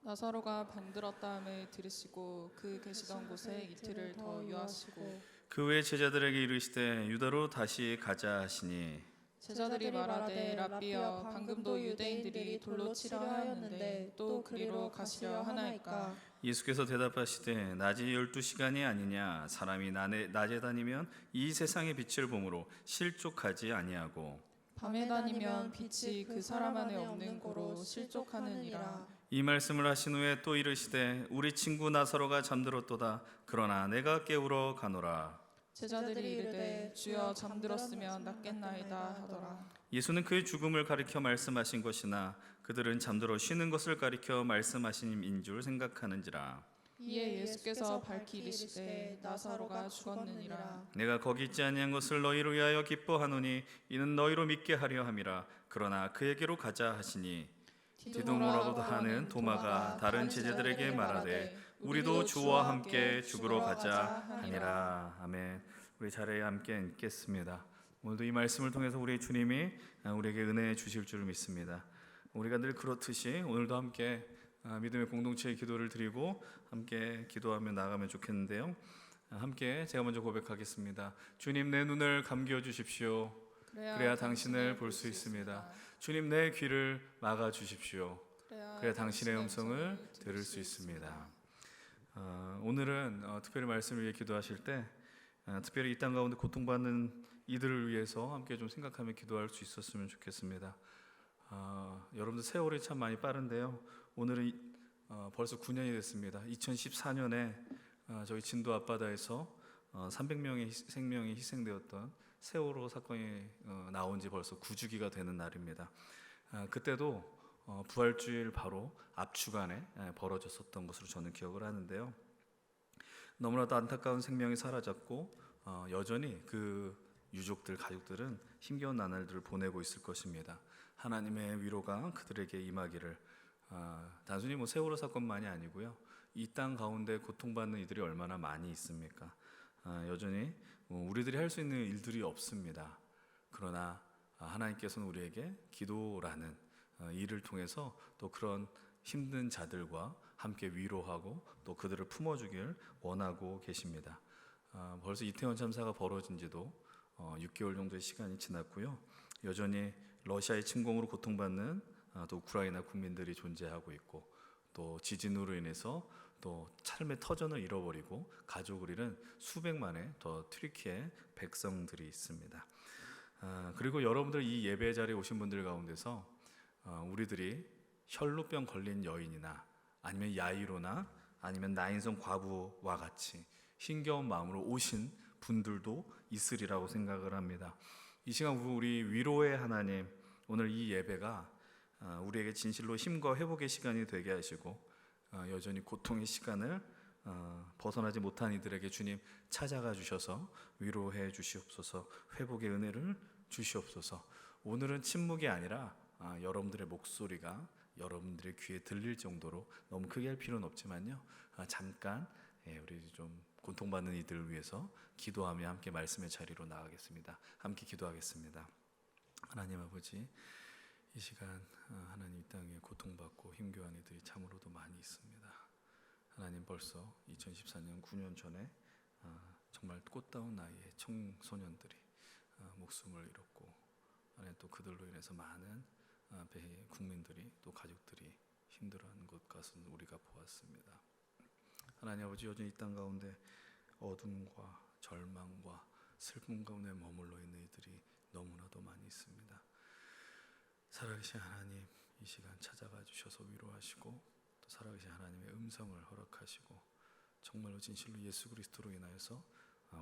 나사로가 병들었다함을 들으시고 그 계시던 곳에 이틀을 더 유하시고 그 외 제자들에게 이르시되 유다로 다시 가자 하시니 제자들이 말하되 라비여 방금도 유대인들이 돌로 치려 하였는데 또 그리로 가시려 하나이까. 예수께서 대답하시되 낮이 12시간이 아니냐 사람이 낮에 다니면 이 세상의 빛을 보므로 실족하지 아니하고 밤에 다니면 빛이 그 사람 안에 없는 고로 실족하느니라. 이 말씀을 하신 후에 또 이르시되 우리 친구 나사로가 잠들었도다 그러나 내가 깨우러 가노라. 제자들이 이르되 주여 잠들었으면 낫겠나이다 하더라. 예수는 그의 죽음을 가리켜 말씀하신 것이나 그들은 잠들어 쉬는 것을 가리켜 말씀하신 줄 생각하는지라. 이에 예수께서 밝히 이르시되 나사로가 죽었느니라. 내가 거기 있지 아니한 것을 너희로 위하여 기뻐하노니 이는 너희로 믿게 하려 함이라. 그러나 그에게로 가자 하시니 디두모라고 하는 도마가 다른 제자들에게 말하되 우리도 주와 함께 죽으러 가자 하니라. 아멘. 우리 자리에 함께 앉겠습니다. 오늘도 이 말씀을 통해서 우리 주님이 우리에게 은혜 주실 줄 믿습니다. 우리가 늘 그렇듯이 오늘도 함께 믿음의 공동체의 기도를 드리고 함께 기도하며 나가면 좋겠는데요. 함께 제가 먼저 고백하겠습니다. 주님 내 눈을 감겨 주십시오. 그래야 당신을 볼 수 있습니다. 주님 내 귀를 막아 주십시오. 그래야 당신의 음성을 들을 수 있습니다. 오늘은 특별히 말씀을 위해 기도하실 때 특별히 이 땅 가운데 고통받는 이들을 위해서 함께 좀 생각하며 기도할 수 있었으면 좋겠습니다. 여러분들 세월이 참 많이 빠른데요. 오늘은 벌써 9년이 됐습니다. 2014년에 저희 진도 앞바다에서 300명의 생명이 희생되었던 세월호 사건이 나온 지 벌써 9주기가 되는 날입니다. 그때도 부활주일 바로 앞주간에 벌어졌었던 것으로 저는 기억을 하는데요. 너무나도 안타까운 생명이 사라졌고 여전히 그 유족들, 가족들은 힘겨운 나날들을 보내고 있을 것입니다. 하나님의 위로가 그들에게 임하기를. 단순히 세월호 사건만이 아니고요. 이 땅 가운데 고통받는 이들이 얼마나 많이 있습니까? 여전히 우리들이 할 수 있는 일들이 없습니다. 그러나 하나님께서는 우리에게 기도라는 일을 통해서 또 그런 힘든 자들과 함께 위로하고 또 그들을 품어주길 원하고 계십니다. 벌써 이태원 참사가 벌어진 지도 6개월 정도의 시간이 지났고요. 여전히 러시아의 침공으로 고통받는 또 우크라이나 국민들이 존재하고 있고 또 지진으로 인해서 또 삶의 터전을 잃어버리고 가족을 잃은 수백만의 더 튀르키예 백성들이 있습니다. 그리고 여러분들 이 예배 자리에 오신 분들 가운데서 우리들이 혈루병 걸린 여인이나 아니면 야이로나 아니면 나인성 과부와 같이 힘겨운 마음으로 오신 분들도 있으리라고 생각을 합니다. 이 시간 우리 위로의 하나님, 오늘 이 예배가 우리에게 진실로 힘과 회복의 시간이 되게 하시고 여전히 고통의 시간을 벗어나지 못한 이들에게 주님 찾아가 주셔서 위로해 주시옵소서, 회복의 은혜를 주시옵소서. 오늘은 침묵이 아니라 여러분들의 목소리가 여러분들의 귀에 들릴 정도로 너무 크게 할 필요는 없지만요, 잠깐 우리 좀 고통받는 이들을 위해서 기도하며 함께 말씀의 자리로 나가겠습니다. 함께 기도하겠습니다. 하나님 아버지, 이 시간 하나님 이 땅에 고통받고 힘겨운 이들이 참으로도 많이 있습니다. 하나님, 벌써 2014년 9년 전에 정말 꽃다운 나이에 청소년들이 목숨을 잃었고, 하나님 또 그들로 인해서 많은 국민들이 또 가족들이 힘들어하는 것까지는 우리가 보았습니다. 하나님 아버지, 여전히 이 땅 가운데 어둠과 절망과 슬픔 가운데 머물러 있는 이들이 너무나도 많이 있습니다. 살아계신 하나님, 이 시간 찾아가 주셔서 위로하시고 또 살아계신 하나님의 음성을 허락하시고 정말로 진실로 예수 그리스도로 인하여서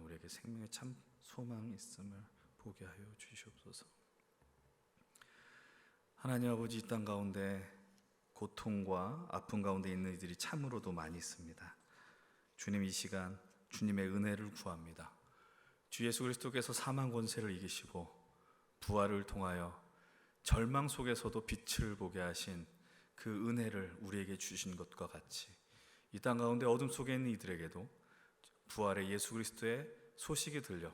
우리에게 생명의 참 소망이 있음을 보게 하여 주시옵소서. 하나님 아버지, 이 땅 가운데 고통과 아픔 가운데 있는 이들이 참으로도 많이 있습니다. 주님, 이 시간 주님의 은혜를 구합니다. 주 예수 그리스도께서 사망 권세를 이기시고 부활을 통하여 절망 속에서도 빛을 보게 하신 그 은혜를 우리에게 주신 것과 같이 이 땅 가운데 어둠 속에 있는 이들에게도 부활의 예수 그리스도의 소식이 들려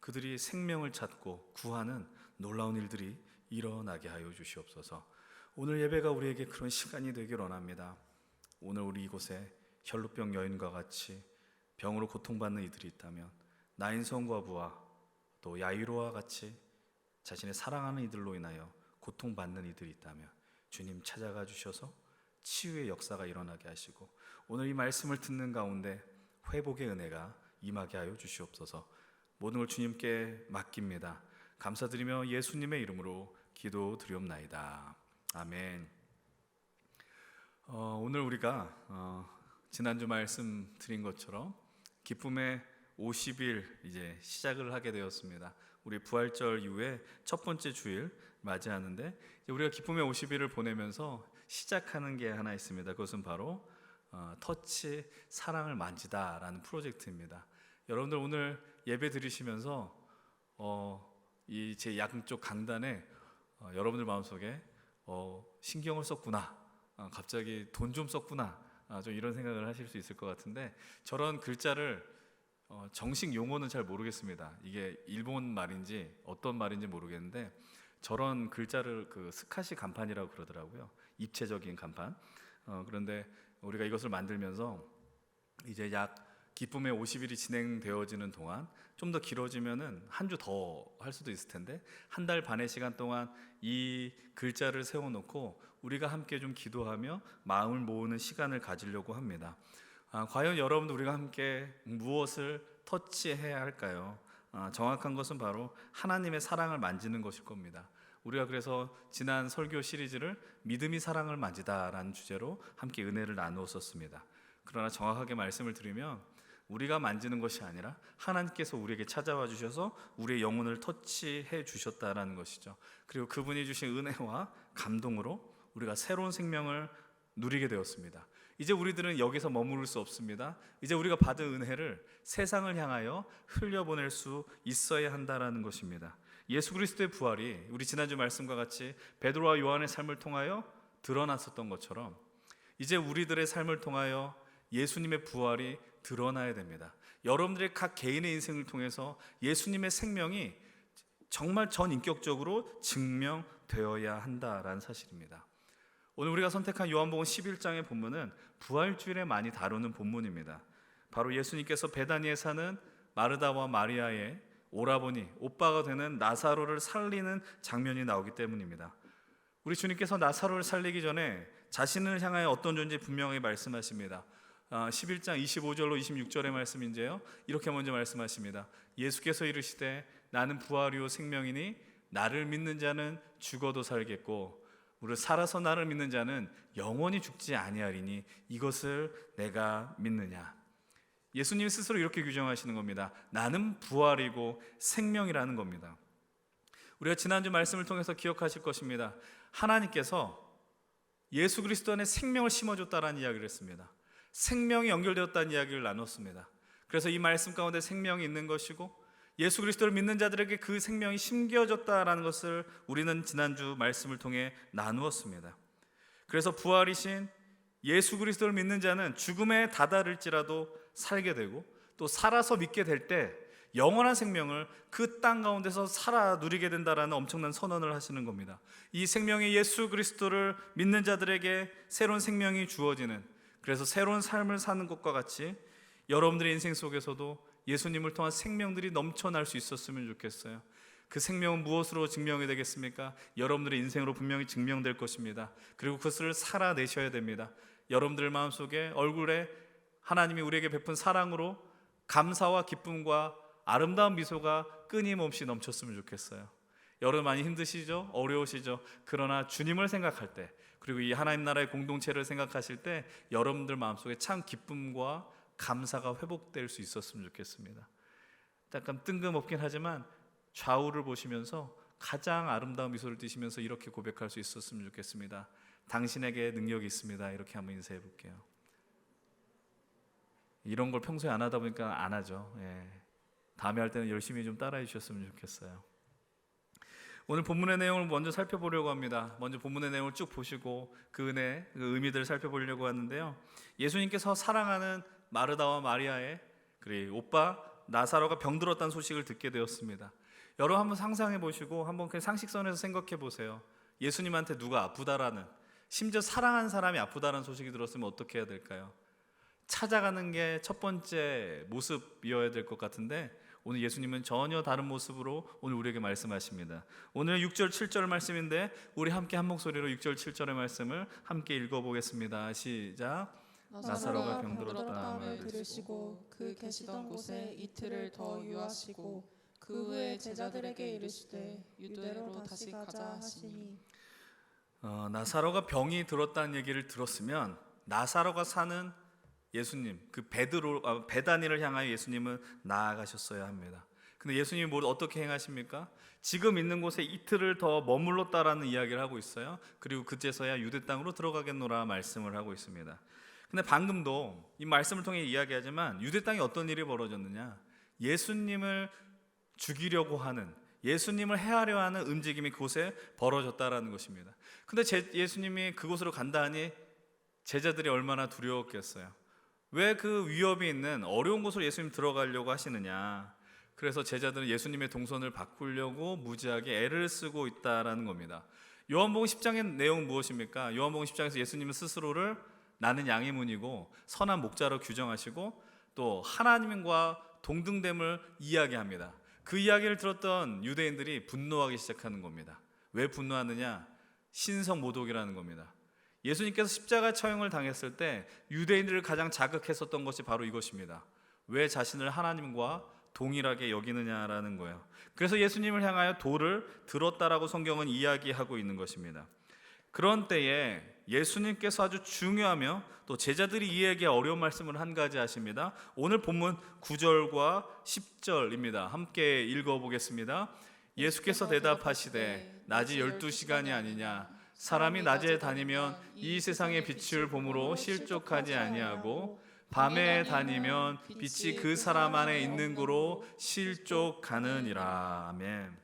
그들이 생명을 찾고 구하는 놀라운 일들이 일어나게 하여 주시옵소서. 오늘 예배가 우리에게 그런 시간이 되길 원합니다. 오늘 우리 이곳에 혈루병 여인과 같이 병으로 고통받는 이들이 있다면, 나인성 과부와 또 야이로와 같이 자신의 사랑하는 이들로 인하여 고통받는 이들이 있다면 주님 찾아가 주셔서 치유의 역사가 일어나게 하시고 오늘 이 말씀을 듣는 가운데 회복의 은혜가 임하게 하여 주시옵소서. 모든 걸 주님께 맡깁니다. 감사드리며 예수님의 이름으로 기도드리옵나이다. 아멘. 오늘 우리가 지난주 말씀드린 것처럼 기쁨의 50일 이제 시작을 하게 되었습니다. 우리 부활절 이후에 첫 번째 주일 맞이하는데, 우리가 기쁨의 50일을 보내면서 시작하는 게 하나 있습니다. 그것은 바로 터치 사랑을 만지다라는 프로젝트입니다. 여러분들 오늘 예배 드리시면서 이 제 양쪽 강단에 여러분들 마음속에 신경을 썼구나, 갑자기 돈 좀 썼구나, 좀 이런 생각을 하실 수 있을 것 같은데, 저런 글자를 정식 용어는 잘 모르겠습니다. 이게 일본 말인지 어떤 말인지 모르겠는데 저런 글자를 그 스카시 간판이라고 그러더라고요. 입체적인 간판. 그런데 우리가 이것을 만들면서 이제 약 기쁨의 50일이 진행되어지는 동안 좀 더 길어지면은 한 주 더 할 수도 있을 텐데, 한 달 반의 시간 동안 이 글자를 세워놓고 우리가 함께 좀 기도하며 마음을 모으는 시간을 가지려고 합니다. 과연 여러분도 우리가 함께 무엇을 터치해야 할까요? 정확한 것은 바로 하나님의 사랑을 만지는 것일 겁니다. 우리가 그래서 지난 설교 시리즈를 믿음이 사랑을 만지다라는 주제로 함께 은혜를 나누었었습니다. 그러나 정확하게 말씀을 드리면 우리가 만지는 것이 아니라 하나님께서 우리에게 찾아와 주셔서 우리의 영혼을 터치해 주셨다라는 것이죠. 그리고 그분이 주신 은혜와 감동으로 우리가 새로운 생명을 누리게 되었습니다. 이제 우리들은 여기서 머무를 수 없습니다. 이제 우리가 받은 은혜를 세상을 향하여 흘려보낼 수 있어야 한다라는 것입니다. 예수 그리스도의 부활이 우리 지난주 말씀과 같이 베드로와 요한의 삶을 통하여 드러났었던 것처럼 이제 우리들의 삶을 통하여 예수님의 부활이 드러나야 됩니다. 여러분들의 각 개인의 인생을 통해서 예수님의 생명이 정말 전인격적으로 증명되어야 한다라는 사실입니다. 오늘 우리가 선택한 요한복음 11장의 본문은 부활주일에 많이 다루는 본문입니다. 바로 예수님께서 베다니에 사는 마르다와 마리아의 오라버니, 오빠가 되는 나사로를 살리는 장면이 나오기 때문입니다. 우리 주님께서 나사로를 살리기 전에 자신을 향하여 어떤 존재 분명히 말씀하십니다. 11장 25절로 26절의 말씀인데요, 이렇게 먼저 말씀하십니다. 예수께서 이르시되 나는 부활이요 생명이니 나를 믿는 자는 죽어도 살겠고 우리 살아서 나를 믿는 자는 영원히 죽지 아니하리니 이것을 내가 믿느냐. 예수님 스스로 이렇게 규정하시는 겁니다. 나는 부활이고 생명이라는 겁니다. 우리가 지난주 말씀을 통해서 기억하실 것입니다. 하나님께서 예수 그리스도 안에 생명을 심어줬다라는 이야기를 했습니다. 생명이 연결되었다는 이야기를 나눴습니다. 그래서 이 말씀 가운데 생명이 있는 것이고 예수 그리스도를 믿는 자들에게 그 생명이 심겨졌다라는 것을 우리는 지난주 말씀을 통해 나누었습니다. 그래서 부활이신 예수 그리스도를 믿는 자는 죽음에 다다를지라도 살게 되고 또 살아서 믿게 될 때 영원한 생명을 그 땅 가운데서 살아 누리게 된다라는 엄청난 선언을 하시는 겁니다. 이 생명의 예수 그리스도를 믿는 자들에게 새로운 생명이 주어지는, 그래서 새로운 삶을 사는 것과 같이 여러분들의 인생 속에서도 예수님을 통한 생명들이 넘쳐날 수 있었으면 좋겠어요. 그 생명은 무엇으로 증명이 되겠습니까? 여러분들의 인생으로 분명히 증명될 것입니다. 그리고 그것을 살아내셔야 됩니다. 여러분들 마음속에 얼굴에 하나님이 우리에게 베푼 사랑으로 감사와 기쁨과 아름다운 미소가 끊임없이 넘쳤으면 좋겠어요. 여러분 많이 힘드시죠? 어려우시죠? 그러나 주님을 생각할 때, 그리고 이 하나님 나라의 공동체를 생각하실 때 여러분들 마음속에 참 기쁨과 감사가 회복될 수 있었으면 좋겠습니다. 약간 뜬금없긴 하지만 좌우를 보시면서 가장 아름다운 미소를 띠시면서 이렇게 고백할 수 있었으면 좋겠습니다. 당신에게 능력이 있습니다. 이렇게 한번 인사해 볼게요. 이런 걸 평소에 안 하다 보니까 안 하죠. 다음에 할 때는 열심히 좀 따라해 주셨으면 좋겠어요. 오늘 본문의 내용을 먼저 살펴보려고 합니다. 먼저 본문의 내용을 쭉 보시고 그 은혜, 그 의미들을 살펴보려고 하는데요. 예수님께서 사랑하는 마르다와 마리아의 그리고 오빠 나사로가 병들었다는 소식을 듣게 되었습니다. 여러분 한번 상상해 보시고 한번 그 상식선에서 생각해 보세요. 예수님한테 누가 아프다라는, 심지어 사랑하는 사람이 아프다라는 소식이 들었으면 어떻게 해야 될까요? 찾아가는 게 첫 번째 모습이어야 될 것 같은데 오늘 예수님은 전혀 다른 모습으로 오늘 우리에게 말씀하십니다. 오늘 6절 7절 말씀인데 우리 함께 한 목소리로 6절 7절의 말씀을 함께 읽어보겠습니다. 시작. 나사로가 병들었다함을 들으시고 그 계시던 곳에 이틀을 더 유하시고 그 후에 제자들에게 이르시되 유대로 다시 가자 하시니. 나사로가 병이 들었다는 얘기를 들었으면 나사로가 사는 예수님, 그 베다니를 향하여 예수님은 나아가셨어야 합니다. 근데 예수님이 뭘 어떻게 행하십니까? 지금 있는 곳에 이틀을 더 머물렀다라는 이야기를 하고 있어요. 그리고 그제서야 유대 땅으로 들어가겠노라 말씀을 하고 있습니다. 근데 방금도 이 말씀을 통해 이야기하지만 유대 땅에 어떤 일이 벌어졌느냐? 예수님을 죽이려고 하는, 예수님을 해하려 하는 움직임이 그곳에 벌어졌다라는 것입니다. 근데 예수님이 그곳으로 간다 하니 제자들이 얼마나 두려웠겠어요. 왜 그 위협이 있는 어려운 곳으로 예수님 들어가려고 하시느냐? 그래서 제자들은 예수님의 동선을 바꾸려고 무지하게 애를 쓰고 있다라는 겁니다. 요한복음 10장의 내용은 무엇입니까? 요한복음 10장에서 예수님은 스스로를 나는 양의 문이고 선한 목자로 규정하시고 또 하나님과 동등됨을 이야기합니다. 그 이야기를 들었던 유대인들이 분노하기 시작하는 겁니다. 왜 분노하느냐? 신성 모독이라는 겁니다. 예수님께서 십자가 처형을 당했을 때 유대인들을 가장 자극했었던 것이 바로 이것입니다. 왜 자신을 하나님과 동일하게 여기느냐라는 거예요. 그래서 예수님을 향하여 돌을 들었다라고 성경은 이야기하고 있는 것입니다. 그런 때에 예수님께서 아주 중요하며 또 제자들이 이해하기 어려운 말씀을 한 가지 하십니다. 오늘 본문 9절과 10절입니다. 함께 읽어보겠습니다. 예수께서 대답하시되 낮이 12시간이 아니냐? 사람이 낮에 다니면 이 세상의 빛을 보므로 실족하지 아니하고 밤에 다니면 빛이 그 사람 안에 있는 고로 실족하느니라. 아멘.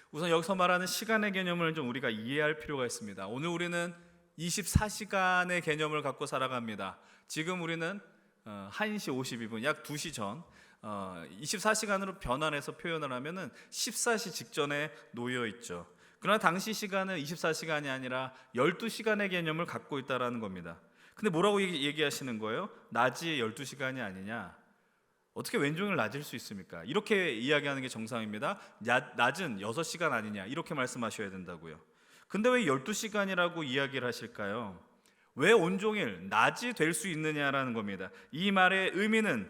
우선 여기서 말하는 시간의 개념을 좀 우리가 이해할 필요가 있습니다. 오늘 우리는 24시간의 개념을 갖고 살아갑니다. 지금 우리는 1시 52분, 약 2시 전 24시간으로 변환해서 표현을 하면은 14시 직전에 놓여 있죠. 그러나 당시 시간은 24시간이 아니라 12시간의 개념을 갖고 있다라는 겁니다. 근데 뭐라고 얘기하시는 거예요? 낮이 12시간이 아니냐? 어떻게 왼종일 낮일 수 있습니까? 이렇게 이야기하는 게 정상입니다. 낮은 6시간 아니냐? 이렇게 말씀하셔야 된다고요. 근데 왜 12시간이라고 이야기를 하실까요? 왜 온종일 낮이 될 수 있느냐라는 겁니다. 이 말의 의미는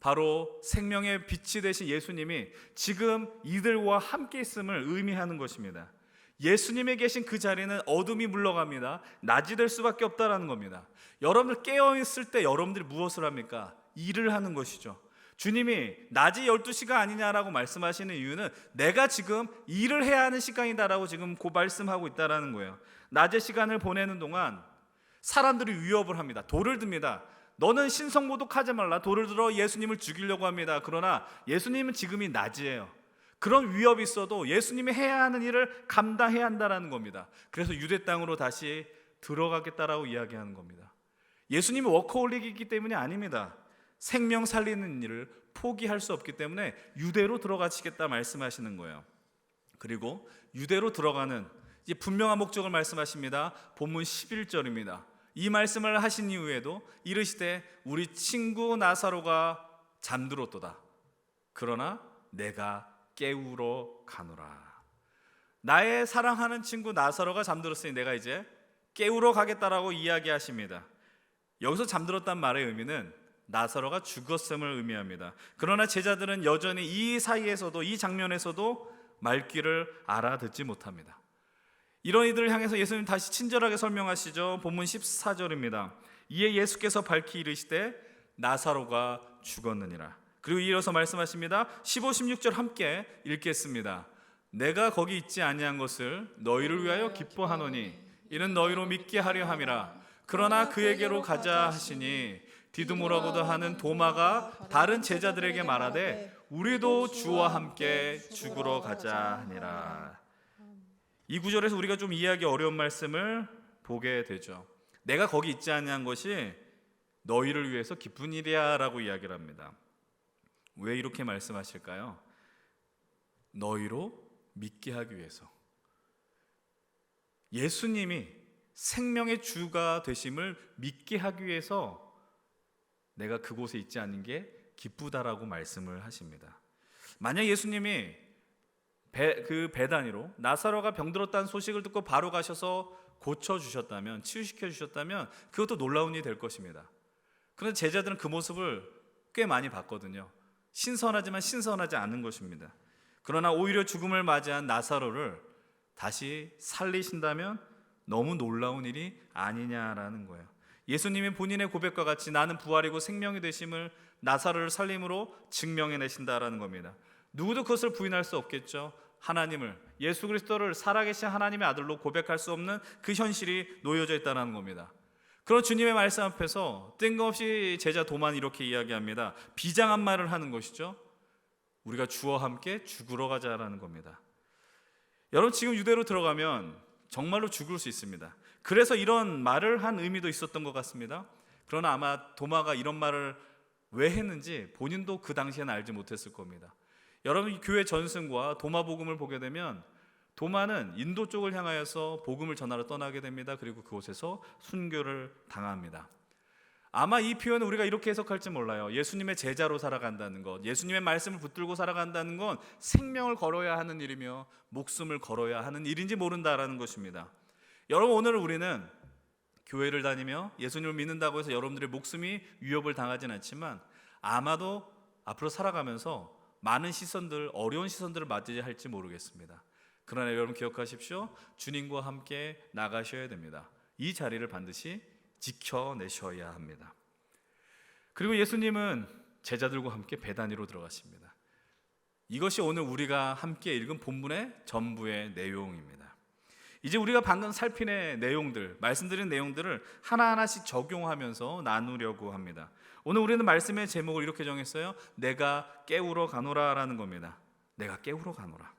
바로 생명의 빛이 되신 예수님이 지금 이들과 함께 있음을 의미하는 것입니다. 예수님이 계신 그 자리는 어둠이 물러갑니다. 낮이 될 수밖에 없다라는 겁니다. 여러분들 깨어있을 때 여러분들이 무엇을 합니까? 일을 하는 것이죠. 주님이 낮이 12시가 아니냐라고 말씀하시는 이유는 내가 지금 일을 해야 하는 시간이다라고 지금 그 말씀하고 있다라는 거예요. 낮의 시간을 보내는 동안 사람들이 위협을 합니다. 돌을 듭니다. 너는 신성모독하지 말라. 돌을 들어 예수님을 죽이려고 합니다. 그러나 예수님은 지금이 낮이에요. 그런 위협이 있어도 예수님이 해야 하는 일을 감당해야 한다는 겁니다. 그래서 유대 땅으로 다시 들어가겠다라고 이야기하는 겁니다. 예수님이 워커홀릭이기 때문이 아닙니다. 생명 살리는 일을 포기할 수 없기 때문에 유대로 들어가시겠다 말씀하시는 거예요. 그리고 유대로 들어가는 이제 분명한 목적을 말씀하십니다. 본문 11절입니다. 이 말씀을 하신 이후에도 이르시되 우리 친구 나사로가 잠들었도다. 그러나 내가 깨우러 가노라. 나의 사랑하는 친구 나사로가 잠들었으니 내가 이제 깨우러 가겠다라고 이야기하십니다. 여기서 잠들었단 말의 의미는 나사로가 죽었음을 의미합니다. 그러나 제자들은 여전히 이 사이에서도, 이 장면에서도 말귀를 알아듣지 못합니다. 이런 이들을 향해서 예수님 다시 친절하게 설명하시죠. 본문 14절입니다. 이에 예수께서 밝히 이르시되 나사로가 죽었느니라. 그리고 이어서 말씀하십니다. 15, 16절 함께 읽겠습니다. 내가 거기 있지 아니한 것을 너희를 위하여 기뻐하노니 이는 너희로 믿게 하려 함이라. 그러나 그에게로 가자 하시니 디두모라고도 하는 도마가 다른 제자들에게 말하되 우리도 주와 함께 죽으러 가자 하니라. 이 구절에서 우리가 좀 이해하기 어려운 말씀을 보게 되죠. 내가 거기 있지 아니한 것이 너희를 위해서 기쁜 일이야 라고 이야기를 합니다. 왜 이렇게 말씀하실까요? 너희로 믿게 하기 위해서. 예수님이 생명의 주가 되심을 믿게 하기 위해서 내가 그곳에 있지 않은 게 기쁘다라고 말씀을 하십니다. 만약 예수님이 베다니로 나사로가 병들었다는 소식을 듣고 바로 가셔서 고쳐주셨다면, 치유시켜 주셨다면 그것도 놀라운 일이 될 것입니다. 그런데 제자들은 그 모습을 꽤 많이 봤거든요. 신선하지만 신선하지 않은 것입니다. 그러나 오히려 죽음을 맞이한 나사로를 다시 살리신다면 너무 놀라운 일이 아니냐라는 거예요. 예수님이 본인의 고백과 같이 나는 부활이고 생명이 되심을 나사로를 살림으로 증명해내신다라는 겁니다. 누구도 그것을 부인할 수 없겠죠. 하나님을, 예수 그리스도를 살아계신 하나님의 아들로 고백할 수 없는 그 현실이 놓여져 있다는 겁니다. 그런 주님의 말씀 앞에서 뜬금없이 제자 도마는 이렇게 이야기합니다. 비장한 말을 하는 것이죠. 우리가 주와 함께 죽으러 가자라는 겁니다. 여러분, 지금 유대로 들어가면 정말로 죽을 수 있습니다. 그래서 이런 말을 한 의미도 있었던 것 같습니다. 그러나 아마 도마가 이런 말을 왜 했는지 본인도 그 당시에는 알지 못했을 겁니다. 여러분, 교회 전승과 도마 복음을 보게 되면 도마는 인도 쪽을 향하여서 복음을 전하러 떠나게 됩니다. 그리고 그곳에서 순교를 당합니다. 아마 이 표현을 우리가 이렇게 해석할지 몰라요. 예수님의 제자로 살아간다는 것, 예수님의 말씀을 붙들고 살아간다는 건 생명을 걸어야 하는 일이며 목숨을 걸어야 하는 일인지 모른다라는 것입니다. 여러분, 오늘 우리는 교회를 다니며 예수님을 믿는다고 해서 여러분들의 목숨이 위협을 당하진 않지만 아마도 앞으로 살아가면서 많은 시선들, 어려운 시선들을 맞이해야 할지 모르겠습니다. 그러나 여러분 기억하십시오. 주님과 함께 나가셔야 됩니다. 이 자리를 반드시 지켜내셔야 합니다. 그리고 예수님은 제자들과 함께 베다니로 들어가십니다. 이것이 오늘 우리가 함께 읽은 본문의 전부의 내용입니다. 이제 우리가 방금 살핀의 내용들, 말씀드린 내용들을 하나하나씩 적용하면서 나누려고 합니다. 오늘 우리는 말씀의 제목을 이렇게 정했어요. 내가 깨우러 가노라라는 겁니다. 내가 깨우러 가노라.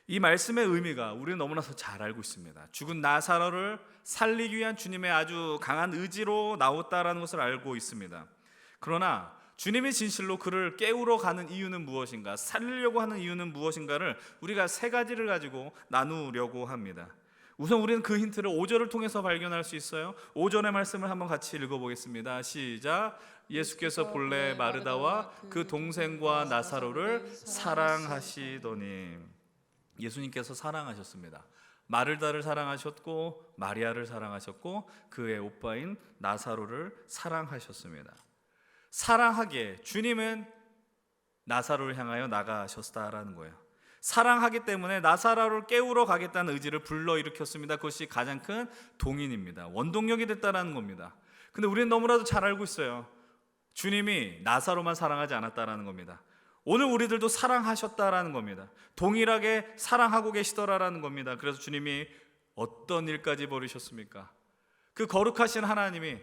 이 말씀의 의미가 우리는 너무나도 잘 알고 있습니다. 죽은 나사로를 살리기 위한 주님의 아주 강한 의지로 나왔다라는 것을 알고 있습니다. 그러나 주님이 진실로 그를 깨우러 가는 이유는 무엇인가, 살리려고 하는 이유는 무엇인가를 우리가 세 가지를 가지고 나누려고 합니다. 우선 우리는 그 힌트를 5절을 통해서 발견할 수 있어요. 5절의 말씀을 한번 같이 읽어보겠습니다. 시작. 예수께서 본래 마르다와 그 동생과 나사로를 사랑하시더니. 예수님께서 사랑하셨습니다. 마르다를 사랑하셨고 마리아를 사랑하셨고 그의 오빠인 나사로를 사랑하셨습니다. 사랑하기에 주님은 나사로를 향하여 나가셨다라는 거예요. 사랑하기 때문에 나사로를 깨우러 가겠다는 의지를 불러일으켰습니다. 그것이 가장 큰 동인입니다. 원동력이 됐다라는 겁니다. 근데 우리는 너무나도 잘 알고 있어요. 주님이 나사로만 사랑하지 않았다라는 겁니다. 오늘 우리들도 사랑하셨다라는 겁니다. 동일하게 사랑하고 계시더라라는 겁니다. 그래서 주님이 어떤 일까지 벌이셨습니까? 그 거룩하신 하나님이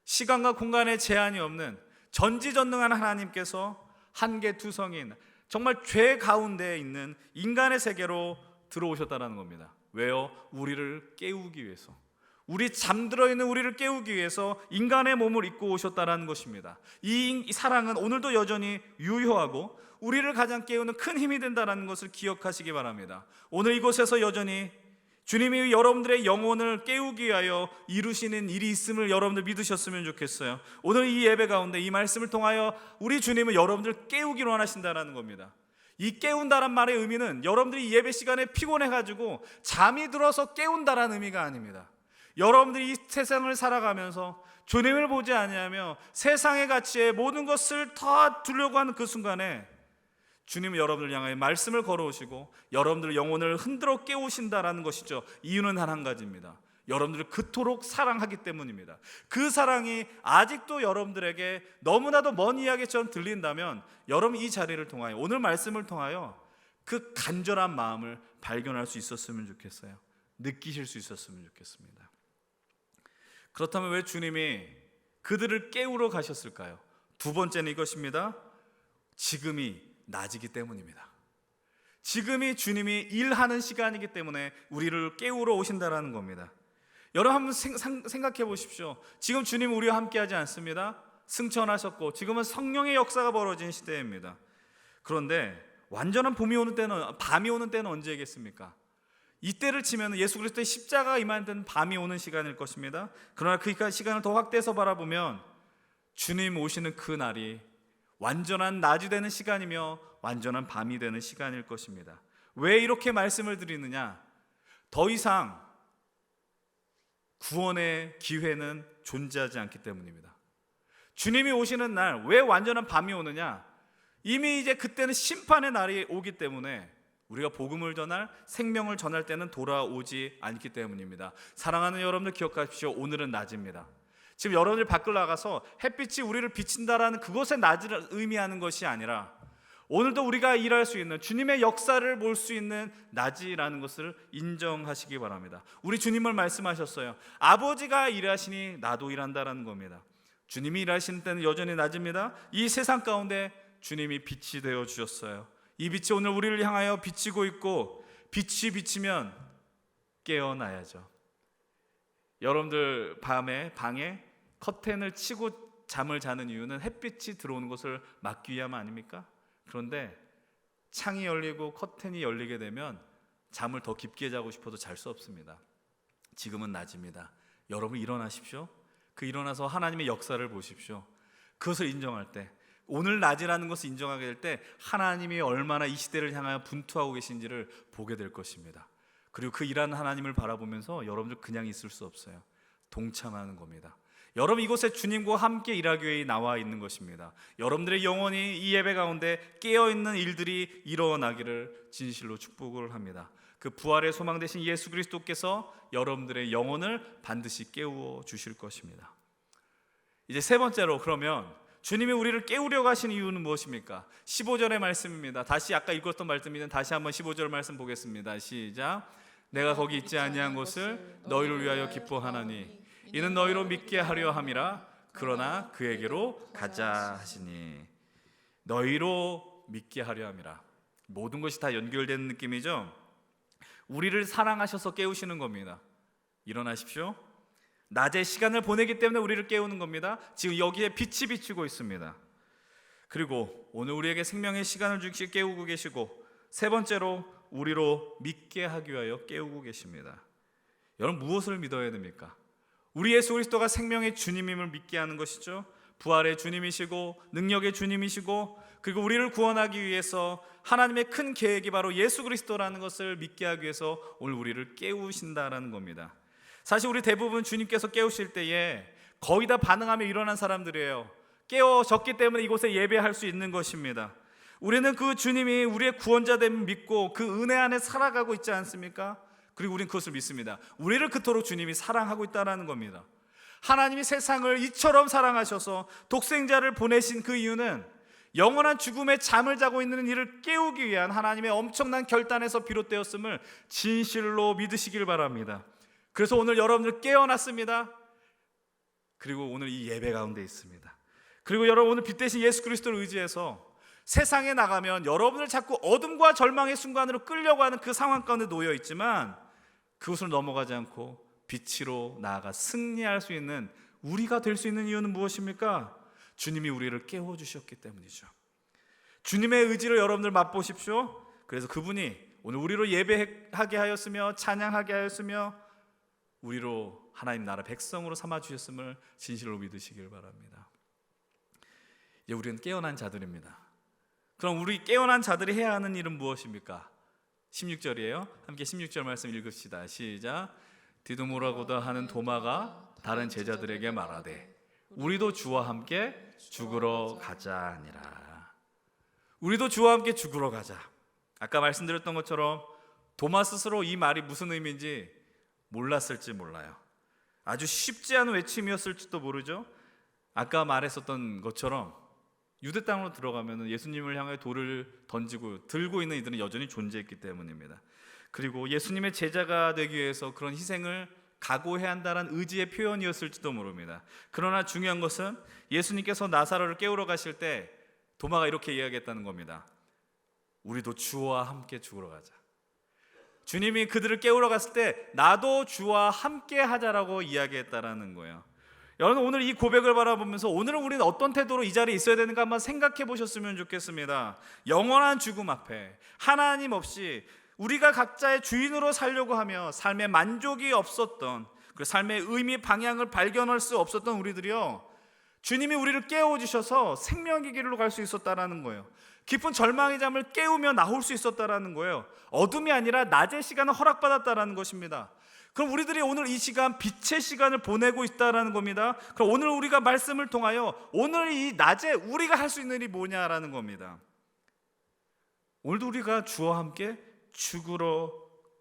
시간과 공간에 제한이 없는 전지전능한 하나님께서 한계투성인 정말 죄 가운데 있는 인간의 세계로 들어오셨다는 겁니다. 왜요? 우리를 깨우기 위해서, 우리 잠들어 있는 우리를 깨우기 위해서 인간의 몸을 입고 오셨다는 것입니다. 이 사랑은 오늘도 여전히 유효하고 우리를 가장 깨우는 큰 힘이 된다는 것을 기억하시기 바랍니다. 오늘 이곳에서 여전히 주님이 여러분들의 영혼을 깨우기 위하여 이루시는 일이 있음을 여러분들 믿으셨으면 좋겠어요. 오늘 이 예배 가운데 이 말씀을 통하여 우리 주님은 여러분들 깨우기로 원하신다는 겁니다. 이 깨운다란 말의 의미는 여러분들이 이 예배 시간에 피곤해가지고 잠이 들어서 깨운다라는 의미가 아닙니다. 여러분들이 이 세상을 살아가면서 주님을 보지 아니하며 세상의 가치에 모든 것을 다 두려고 하는 그 순간에 주님은 여러분을 향하여 말씀을 걸어오시고 여러분들 영혼을 흔들어 깨우신다라는 것이죠. 이유는 단 한 가지입니다. 여러분들을 그토록 사랑하기 때문입니다. 그 사랑이 아직도 여러분들에게 너무나도 먼 이야기처럼 들린다면 여러분 이 자리를 통하여 오늘 말씀을 통하여 그 간절한 마음을 발견할 수 있었으면 좋겠어요. 느끼실 수 있었으면 좋겠습니다. 그렇다면 왜 주님이 그들을 깨우러 가셨을까요? 두 번째는 이것입니다. 지금이 낮이기 때문입니다. 지금이 주님이 일하는 시간이기 때문에 우리를 깨우러 오신다라는 겁니다. 여러분 한번 생각해 보십시오. 지금 주님 우리와 함께하지 않습니다. 승천하셨고 지금은 성령의 역사가 벌어진 시대입니다. 그런데 완전한 밤이 오는 때는 언제겠습니까? 이때를 치면 예수 그리스도의 십자가가 임하는 때는 밤이 오는 시간일 것입니다. 그러나 그 시간을 더 확대해서 바라보면 주님 오시는 그 날이 완전한 낮이 되는 시간이며 완전한 밤이 되는 시간일 것입니다. 왜 이렇게 말씀을 드리느냐? 더 이상 구원의 기회는 존재하지 않기 때문입니다. 주님이 오시는 날 왜 완전한 밤이 오느냐? 이미 이제 그때는 심판의 날이 오기 때문에 우리가 복음을 전할, 생명을 전할 때는 돌아오지 않기 때문입니다. 사랑하는 여러분들 기억하십시오. 오늘은 낮입니다. 지금 여러분들 밖을 나가서 햇빛이 우리를 비친다라는 그것의 낮을 의미하는 것이 아니라 오늘도 우리가 일할 수 있는 주님의 역사를 볼 수 있는 낮이라는 것을 인정하시기 바랍니다. 우리 주님을 말씀하셨어요. 아버지가 일하시니 나도 일한다라는 겁니다. 주님이 일하시는 때는 여전히 낮입니다. 이 세상 가운데 주님이 빛이 되어 주셨어요. 이 빛이 오늘 우리를 향하여 비치고 있고 빛이 비치면 깨어나야죠. 여러분들 밤에 방에 커튼을 치고 잠을 자는 이유는 햇빛이 들어오는 것을 막기 위함 아닙니까? 그런데 창이 열리고 커튼이 열리게 되면 잠을 더 깊게 자고 싶어도 잘 수 없습니다. 지금은 낮입니다. 여러분 일어나십시오. 그 일어나서 하나님의 역사를 보십시오. 그것을 인정할 때, 오늘 낮이라는 것을 인정하게 될 때 하나님이 얼마나 이 시대를 향하여 분투하고 계신지를 보게 될 것입니다. 그리고 그 일하는 하나님을 바라보면서 여러분들 그냥 있을 수 없어요. 동참하는 겁니다. 여러분 이곳에 주님과 함께 일하기 위해 나와 있는 것입니다. 여러분들의 영혼이 이 예배 가운데 깨어있는 일들이 일어나기를 진실로 축복을 합니다. 그 부활의 소망 되신 예수 그리스도께서 여러분들의 영혼을 반드시 깨우어 주실 것입니다. 이제 세 번째로, 그러면 주님이 우리를 깨우려 가신 이유는 무엇입니까? 15절의 말씀입니다. 다시 아까 읽었던 말씀인데 다시 한번 15절 말씀 보겠습니다. 시작. 내가 거기 있지 아니한 것을 너희를 위하여 기뻐하나니 이는 너희로 믿게 하려 함이라. 그러나 그에게로 가자 하시니. 너희로 믿게 하려 함이라. 모든 것이 다 연결되는 느낌이죠. 우리를 사랑하셔서 깨우시는 겁니다. 일어나십시오. 낮에 시간을 보내기 때문에 우리를 깨우는 겁니다. 지금 여기에 빛이 비추고 있습니다. 그리고 오늘 우리에게 생명의 시간을 주시 깨우고 계시고, 세 번째로 우리로 믿게 하기 위하여 깨우고 계십니다. 여러분 무엇을 믿어야 됩니까? 우리 예수 그리스도가 생명의 주님임을 믿게 하는 것이죠. 부활의 주님이시고 능력의 주님이시고, 그리고 우리를 구원하기 위해서 하나님의 큰 계획이 바로 예수 그리스도라는 것을 믿게 하기 위해서 오늘 우리를 깨우신다라는 겁니다. 사실 우리 대부분 주님께서 깨우실 때에 거의 다 반응하며 일어난 사람들이에요. 깨워졌기 때문에 이곳에 예배할 수 있는 것입니다. 우리는 그 주님이 우리의 구원자됨을 믿고 그 은혜 안에 살아가고 있지 않습니까? 그리고 우리는 그것을 믿습니다. 우리를 그토록 주님이 사랑하고 있다는 겁니다. 하나님이 세상을 이처럼 사랑하셔서 독생자를 보내신 그 이유는 영원한 죽음의 잠을 자고 있는 이를 깨우기 위한 하나님의 엄청난 결단에서 비롯되었음을 진실로 믿으시길 바랍니다. 그래서 오늘 여러분들 깨어났습니다. 그리고 오늘 이 예배 가운데 있습니다. 그리고 여러분 오늘 빛 대신 예수 그리스도를 의지해서 세상에 나가면 여러분을 자꾸 어둠과 절망의 순간으로 끌려고 하는 그 상황 가운데 놓여 있지만 그것을 넘어가지 않고 빛으로 나아가 승리할 수 있는 우리가 될 수 있는 이유는 무엇입니까? 주님이 우리를 깨워주셨기 때문이죠. 주님의 의지를 여러분들 맛보십시오. 그래서 그분이 오늘 우리로 예배하게 하였으며 찬양하게 하였으며 우리로 하나님 나라 백성으로 삼아주셨음을 진실로 믿으시길 바랍니다. 이제 우리는 깨어난 자들입니다. 그럼 우리 깨어난 자들이 해야 하는 일은 무엇입니까? 16절이에요. 함께 16절 말씀 읽읍시다. 시작. 디두모라고도 하는 도마가 다른 제자들에게 말하되 우리도 주와 함께 죽으러 가자 하니라. 우리도 주와 함께 죽으러 가자. 아까 말씀드렸던 것처럼 도마 스스로 이 말이 무슨 의미인지 몰랐을지 몰라요. 아주 쉽지 않은 외침이었을지도 모르죠. 아까 말했었던 것처럼 유대 땅으로 들어가면 예수님을 향해 돌을 던지고 들고 있는 이들은 여전히 존재했기 때문입니다. 그리고 예수님의 제자가 되기 위해서 그런 희생을 각오해야 한다는 의지의 표현이었을지도 모릅니다. 그러나 중요한 것은 예수님께서 나사로를 깨우러 가실 때 도마가 이렇게 이야기했다는 겁니다. 우리도 주와 함께 죽으러 가자. 주님이 그들을 깨우러 갔을 때 나도 주와 함께 하자라고 이야기했다라는 거예요. 여러분 오늘 이 고백을 바라보면서 오늘은 우리는 어떤 태도로 이 자리에 있어야 되는가 한번 생각해 보셨으면 좋겠습니다. 영원한 죽음 앞에 하나님 없이 우리가 각자의 주인으로 살려고 하며 삶의 만족이 없었던, 그 삶의 의미 방향을 발견할 수 없었던 우리들이요, 주님이 우리를 깨워주셔서 생명의 길로 갈 수 있었다라는 거예요. 깊은 절망의 잠을 깨우며 나올 수 있었다라는 거예요. 어둠이 아니라 낮의 시간을 허락받았다라는 것입니다. 그럼 우리들이 오늘 이 시간 빛의 시간을 보내고 있다라는 겁니다. 그럼 오늘 우리가 말씀을 통하여 오늘 이 낮에 우리가 할 수 있는 일이 뭐냐라는 겁니다. 오늘도 우리가 주와 함께 죽으러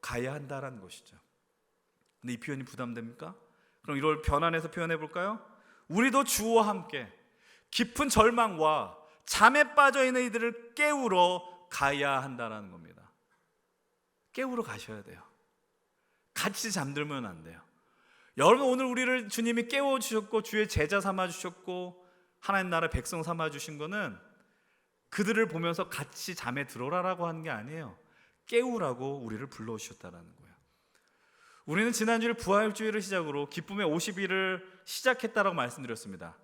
가야 한다라는 것이죠. 근데 이 표현이 부담됩니까? 그럼 이걸 변환해서 표현해 볼까요? 우리도 주와 함께 깊은 절망과 잠에 빠져 있는 이들을 깨우러 가야 한다라는 겁니다. 깨우러 가셔야 돼요. 같이 잠들면 안 돼요. 여러분 오늘 우리를 주님이 깨워주셨고 주의 제자 삼아주셨고 하나님 나라 백성 삼아주신 거는 그들을 보면서 같이 잠에 들어라라고 하는 게 아니에요. 깨우라고 우리를 불러주셨다는 거예요. 우리는 지난주에 부활주의를 시작으로 기쁨의 50일을 시작했다라고 말씀드렸습니다.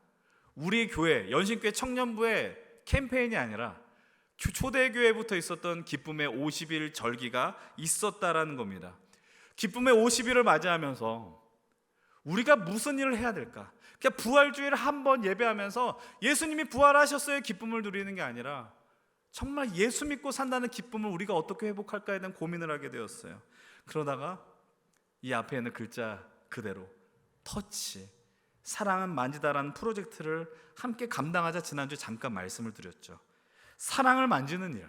우리 교회 연신교회 청년부의 캠페인이 아니라 초대교회부터 있었던 기쁨의 50일 절기가 있었다라는 겁니다. 기쁨의 50일을 맞이하면서 우리가 무슨 일을 해야 될까? 그냥 부활주의를 한번 예배하면서 예수님이 부활하셨어요 기쁨을 누리는 게 아니라 정말 예수 믿고 산다는 기쁨을 우리가 어떻게 회복할까에 대한 고민을 하게 되었어요. 그러다가 이 앞에 있는 글자 그대로 터치, 사랑은 만지다라는 프로젝트를 함께 감당하자 지난주에 잠깐 말씀을 드렸죠. 사랑을 만지는 일,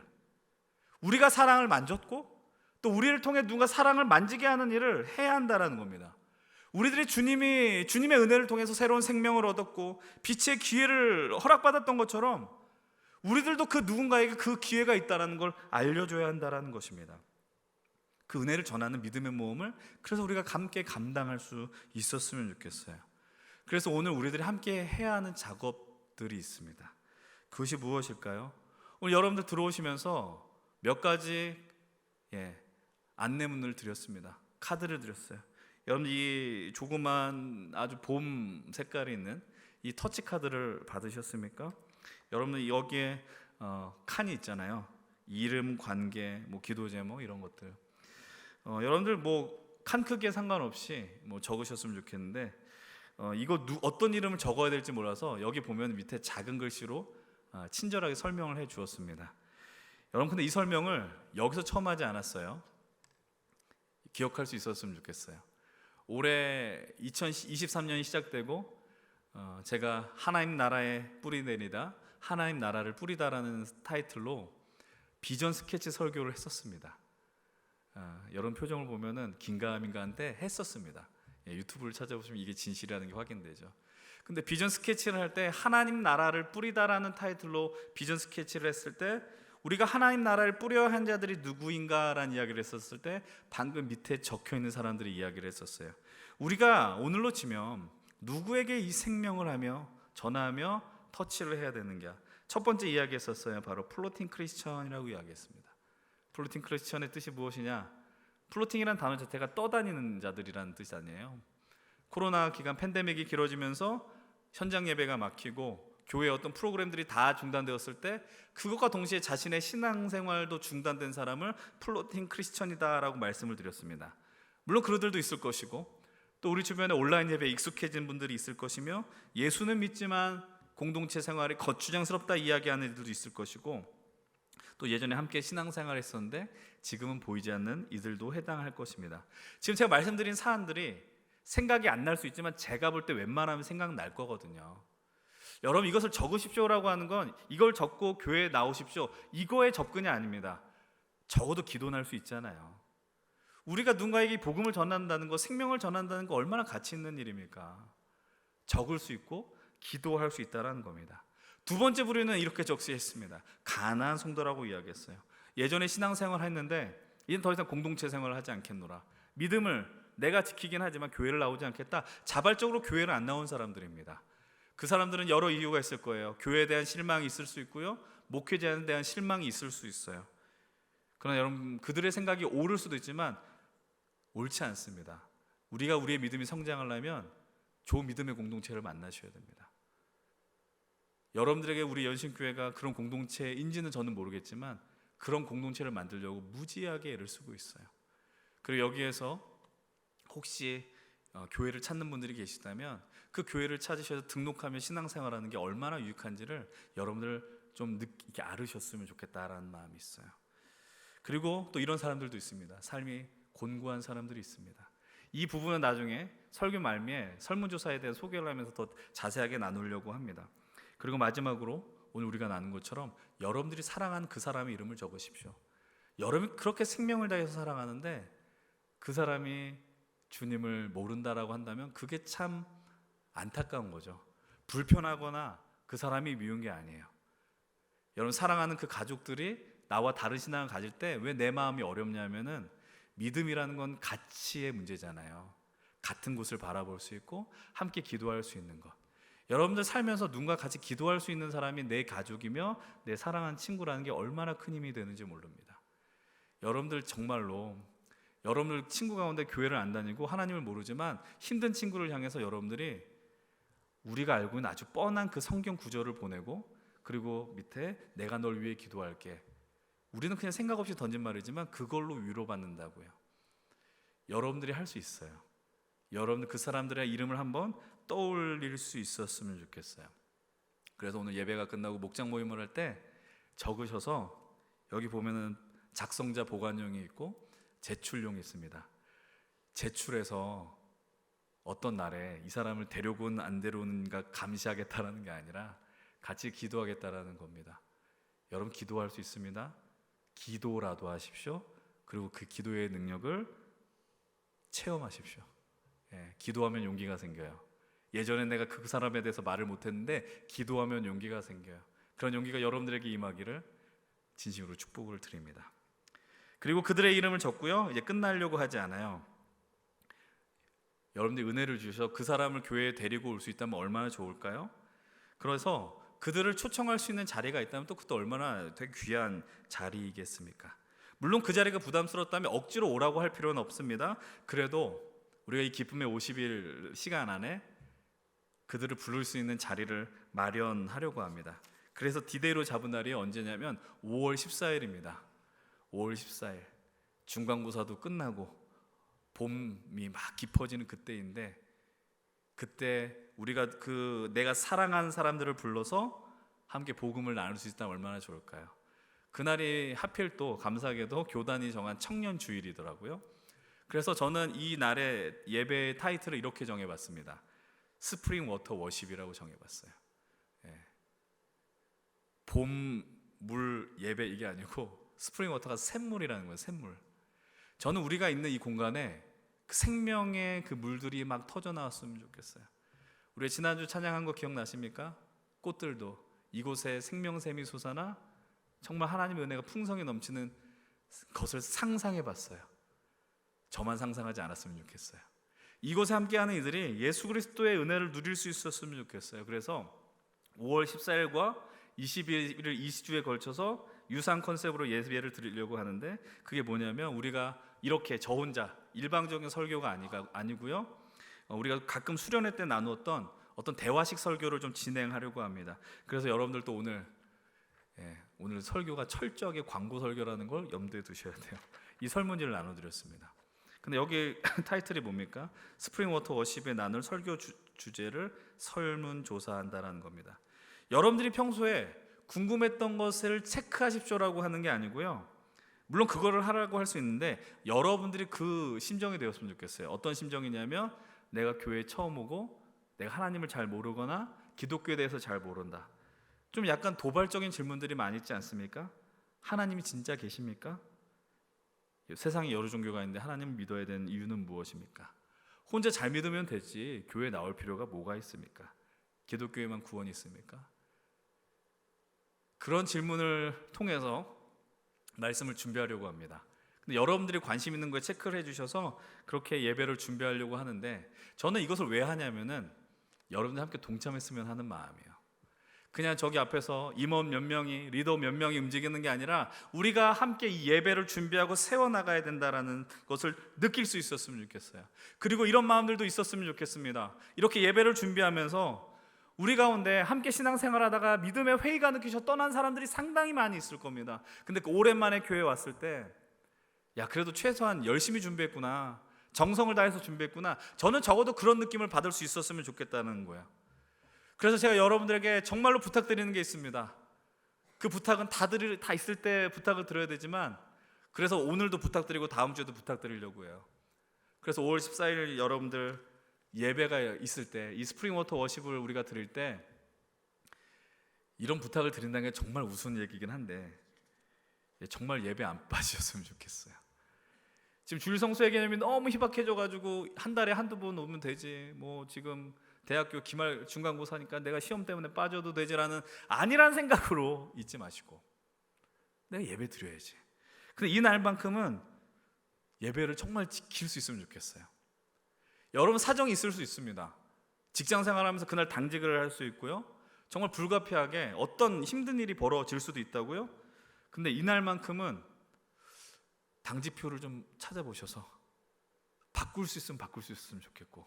우리가 사랑을 만졌고 또 우리를 통해 누군가 사랑을 만지게 하는 일을 해야 한다는 겁니다. 우리들이 주님의 은혜를 통해서 새로운 생명을 얻었고 빛의 기회를 허락받았던 것처럼 우리들도 그 누군가에게 그 기회가 있다는 걸 알려줘야 한다는 것입니다. 그 은혜를 전하는 믿음의 모험을 그래서 우리가 함께 감당할 수 있었으면 좋겠어요. 그래서 오늘 우리들이 함께 해야 하는 작업들이 있습니다. 그것이 무엇일까요? 오늘 여러분들 들어오시면서 몇 가지 안내문을 드렸습니다. 카드를 드렸어요. 여러분 이 조그만 아주 봄 색깔이 있는 이 터치 카드를 받으셨습니까? 여러분들 여기에 칸이 있잖아요. 이름, 관계, 뭐 기도 제목 이런 것들. 여러분들 뭐 칸 크기에 상관없이 뭐 적으셨으면 좋겠는데 이거 어떤 이름을 적어야 될지 몰라서 여기 보면 밑에 작은 글씨로 친절하게 설명을 해 주었습니다. 여러분 근데 이 설명을 여기서 처음 하지 않았어요. 기억할 수 있었으면 좋겠어요. 올해 2023년이 시작되고 제가 하나님 나라의 뿌리내리다, 하나님 나라를 뿌리다라는 타이틀로 비전 스케치 설교를 했었습니다. 여러분 표정을 보면은 긴가민가한데 했었습니다. 유튜브를 찾아보시면 이게 진실이라는 게 확인되죠. 근데 비전 스케치를 할 때 하나님 나라를 뿌리다라는 타이틀로 비전 스케치를 했을 때 우리가 하나님 나라를 뿌려야 한 자들이 누구인가라는 이야기를 했었을 때 방금 밑에 적혀 있는 사람들이 이야기를 했었어요. 우리가 오늘로 치면 누구에게 이 생명을 하며 전하며 터치를 해야 되는가? 첫 번째 이야기했었어요. 바로 플로팅 크리스천이라고 이야기했습니다. 플로팅 크리스천의 뜻이 무엇이냐? 플로팅이라는 단어 자체가 떠다니는 자들이라는 뜻이 아니에요. 코로나 기간 팬데믹이 길어지면서 현장 예배가 막히고 교회 어떤 프로그램들이 다 중단되었을 때 그것과 동시에 자신의 신앙생활도 중단된 사람을 플로팅 크리스천이다라고 말씀을 드렸습니다. 물론 그들도 있을 것이고 또 우리 주변에 온라인 예배에 익숙해진 분들이 있을 것이며 예수는 믿지만 공동체 생활이 거추장스럽다 이야기하는 이들도 있을 것이고 또 예전에 함께 신앙생활을 했었는데 지금은 보이지 않는 이들도 해당할 것입니다. 지금 제가 말씀드린 사안들이 생각이 안 날 수 있지만 제가 볼 때 웬만하면 생각날 거거든요. 여러분 이것을 적으십시오라고 하는 건 이걸 적고 교회에 나오십시오 이거의 접근이 아닙니다. 적어도 기도할 수 있잖아요. 우리가 누군가에게 복음을 전한다는 거, 생명을 전한다는 거 얼마나 가치 있는 일입니까? 적을 수 있고 기도할 수 있다는 겁니다. 두 번째 부류는 이렇게 적시했습니다. 가난한 성도라고 이야기했어요. 예전에 신앙생활을 했는데 이젠 더 이상 공동체 생활을 하지 않겠노라. 믿음을 내가 지키긴 하지만 교회를 나오지 않겠다. 자발적으로 교회를 안 나온 사람들입니다. 그 사람들은 여러 이유가 있을 거예요. 교회에 대한 실망이 있을 수 있고요, 목회자에 대한 실망이 있을 수 있어요. 그러나 여러분 그들의 생각이 옳을 수도 있지만 옳지 않습니다. 우리가 우리의 믿음이 성장하려면 좋은 믿음의 공동체를 만나셔야 됩니다. 여러분들에게 우리 연신교회가 그런 공동체인지는 저는 모르겠지만 그런 공동체를 만들려고 무지하게 애를 쓰고 있어요. 그리고 여기에서 혹시 교회를 찾는 분들이 계시다면 그 교회를 찾으셔서 등록하면 신앙생활하는 게 얼마나 유익한지를 여러분들 좀 이렇게 알으셨으면 좋겠다라는 마음이 있어요. 그리고 또 이런 사람들도 있습니다. 삶이 곤고한 사람들이 있습니다. 이 부분은 나중에 설교 말미에 설문조사에 대해 소개를 하면서 더 자세하게 나누려고 합니다. 그리고 마지막으로 오늘 우리가 나눈 것처럼 여러분들이 사랑하는 그 사람의 이름을 적으십시오. 여러분이 그렇게 생명을 다해서 사랑하는데 그 사람이 주님을 모른다라고 한다면 그게 참 안타까운 거죠. 불편하거나 그 사람이 미운 게 아니에요. 여러분 사랑하는 그 가족들이 나와 다른 신앙을 가질 때 왜 내 마음이 어렵냐면은 믿음이라는 건 가치의 문제잖아요. 같은 곳을 바라볼 수 있고 함께 기도할 수 있는 것. 여러분들 살면서 누군가 같이 기도할 수 있는 사람이 내 가족이며 내 사랑하는 친구라는 게 얼마나 큰 힘이 되는지 모릅니다. 여러분들 정말로 여러분들 친구 가운데 교회를 안 다니고 하나님을 모르지만 힘든 친구를 향해서 여러분들이 우리가 알고 있는 아주 뻔한 그 성경 구절을 보내고 그리고 밑에 내가 널 위해 기도할게. 우리는 그냥 생각 없이 던진 말이지만 그걸로 위로받는다고요. 여러분들이 할 수 있어요. 여러분들 그 사람들의 이름을 한번 떠올릴 수 있었으면 좋겠어요. 그래서 오늘 예배가 끝나고 목장 모임을 할 때 적으셔서 여기 보면은 작성자 보관용이 있고 제출용이 있습니다. 제출해서 어떤 날에 이 사람을 데려오건 안 데려오는가 감시하겠다라는 게 아니라 같이 기도하겠다라는 겁니다. 여러분 기도할 수 있습니다. 기도라도 하십시오. 그리고 그 기도의 능력을 체험하십시오. 기도하면 용기가 생겨요. 예전에 내가 그 사람에 대해서 말을 못했는데 기도하면 용기가 생겨요. 그런 용기가 여러분들에게 임하기를 진심으로 축복을 드립니다. 그리고 그들의 이름을 적고요. 이제 끝나려고 하지 않아요. 여러분들이 은혜를 주셔서 그 사람을 교회에 데리고 올 수 있다면 얼마나 좋을까요? 그래서 그들을 초청할 수 있는 자리가 있다면 또 그것도 얼마나 되게 귀한 자리이겠습니까? 물론 그 자리가 부담스럽다면 억지로 오라고 할 필요는 없습니다. 그래도 우리가 이 기쁨의 50일 시간 안에 그들을 부를 수 있는 자리를 마련하려고 합니다. 그래서 디데이로 잡은 날이 언제냐면 5월 14일입니다. 5월 14일 중간고사도 끝나고 봄이 막 깊어지는 그때인데 그때 우리가 그 내가 사랑하는 사람들을 불러서 함께 복음을 나눌 수 있다면 얼마나 좋을까요? 그날이 하필 또 감사하게도 교단이 정한 청년 주일이더라고요. 그래서 저는 이 날의 예배의 타이틀을 이렇게 정해봤습니다. 스프링 워터 워십이라고 정해봤어요. 예. 봄물 예배 이게 아니고 스프링 워터가 샘물이라는 거예요. 샘물. 저는 우리가 있는 이 공간에 그 생명의 그 물들이 막 터져 나왔으면 좋겠어요. 우리 지난주 찬양한 거 기억나십니까? 꽃들도 이곳에 생명샘이 솟아나 정말 하나님의 은혜가 풍성히 넘치는 것을 상상해 봤어요. 저만 상상하지 않았으면 좋겠어요. 이곳에 함께하는 이들이 예수 그리스도의 은혜를 누릴 수 있었으면 좋겠어요. 그래서 5월 14일과 21일 2주에 걸쳐서 유사한 컨셉으로 예배를 드리려고 하는데, 그게 뭐냐면 우리가 이렇게 저 혼자 일방적인 설교가 아니고요. 우리가 가끔 수련회 때 나누었던 어떤 대화식 설교를 좀 진행하려고 합니다. 그래서 여러분들도 오늘 설교가 철저하게 광고 설교라는 걸 염두에 두셔야 돼요. 이 설문지를 나눠드렸습니다. 근데 여기 타이틀이 뭡니까? 스프링 워터 워십에 나눌 설교 주제를 설문조사한다라는 겁니다. 여러분들이 평소에 궁금했던 것을 체크하십시오라고 하는 게 아니고요. 물론 그거를 하라고 할 수 있는데 여러분들이 그 심정이 되었으면 좋겠어요. 어떤 심정이냐면 내가 교회에 처음 오고 내가 하나님을 잘 모르거나 기독교에 대해서 잘 모른다. 좀 약간 도발적인 질문들이 많이 있지 않습니까? 하나님이 진짜 계십니까? 세상에 여러 종교가 있는데 하나님을 믿어야 되는 이유는 무엇입니까? 혼자 잘 믿으면 되지 교회에 나올 필요가 뭐가 있습니까? 기독교에만 구원이 있습니까? 그런 질문을 통해서 말씀을 준비하려고 합니다. 근데 여러분들이 관심 있는 거에 체크를 해주셔서 그렇게 예배를 준비하려고 하는데, 저는 이것을 왜 하냐면은 여러분들 함께 동참했으면 하는 마음이에요. 그냥 저기 앞에서 임원 몇 명이, 리더 몇 명이 움직이는 게 아니라 우리가 함께 이 예배를 준비하고 세워나가야 된다라는 것을 느낄 수 있었으면 좋겠어요. 그리고 이런 마음들도 있었으면 좋겠습니다. 이렇게 예배를 준비하면서 우리 가운데 함께 신앙생활하다가 믿음의 회의가 느끼셔 떠난 사람들이 상당히 많이 있을 겁니다. 근데 그 오랜만에 교회에 왔을 때 야, 그래도 최소한 열심히 준비했구나, 정성을 다해서 준비했구나, 저는 적어도 그런 느낌을 받을 수 있었으면 좋겠다는 거예요. 그래서 제가 여러분들에게 정말로 부탁드리는 게 있습니다. 그 부탁은 다 있을 때 부탁을 드려야 되지만, 그래서 오늘도 부탁드리고 다음 주에도 부탁드리려고 해요. 그래서 5월 14일 여러분들 예배가 있을 때, 이 스프링 워터 워십을 우리가 드릴 때 이런 부탁을 드린다는 게 정말 우스운 얘기긴 한데 정말 예배 안 빠지셨으면 좋겠어요. 지금 주일 성수의 개념이 너무 희박해져가지고 한 달에 한두 번 오면 되지, 뭐 지금 대학교 기말 중간고사니까 내가 시험 때문에 빠져도 되지라는 아니란 생각으로 있지 마시고 내가 예배 드려야지. 근데 이 날만큼은 예배를 정말 지킬 수 있으면 좋겠어요. 여러분 사정이 있을 수 있습니다. 직장 생활하면서 그날 당직을 할 수 있고요. 정말 불가피하게 어떤 힘든 일이 벌어질 수도 있다고요. 근데 이날만큼은 당직표를 좀 찾아보셔서 바꿀 수 있으면 좋겠고,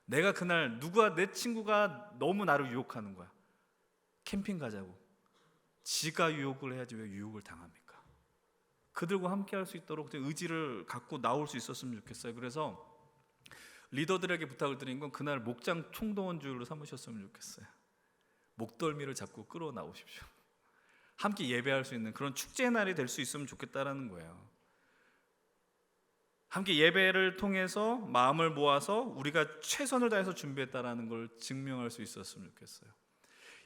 내가 그날 내 친구가 너무 나를 유혹하는 거야. 캠핑 가자고. 지가 유혹을 해야지 왜 유혹을 당합니까? 그들과 함께 할 수 있도록 의지를 갖고 나올 수 있었으면 좋겠어요. 그래서 리더들에게 부탁을 드린 건 그날 목장 총동원주일로 삼으셨으면 좋겠어요. 목덜미를 잡고 끌어 나오십시오. 함께 예배할 수 있는 그런 축제의 날이 될 수 있으면 좋겠다라는 거예요. 함께 예배를 통해서 마음을 모아서 우리가 최선을 다해서 준비했다라는 걸 증명할 수 있었으면 좋겠어요.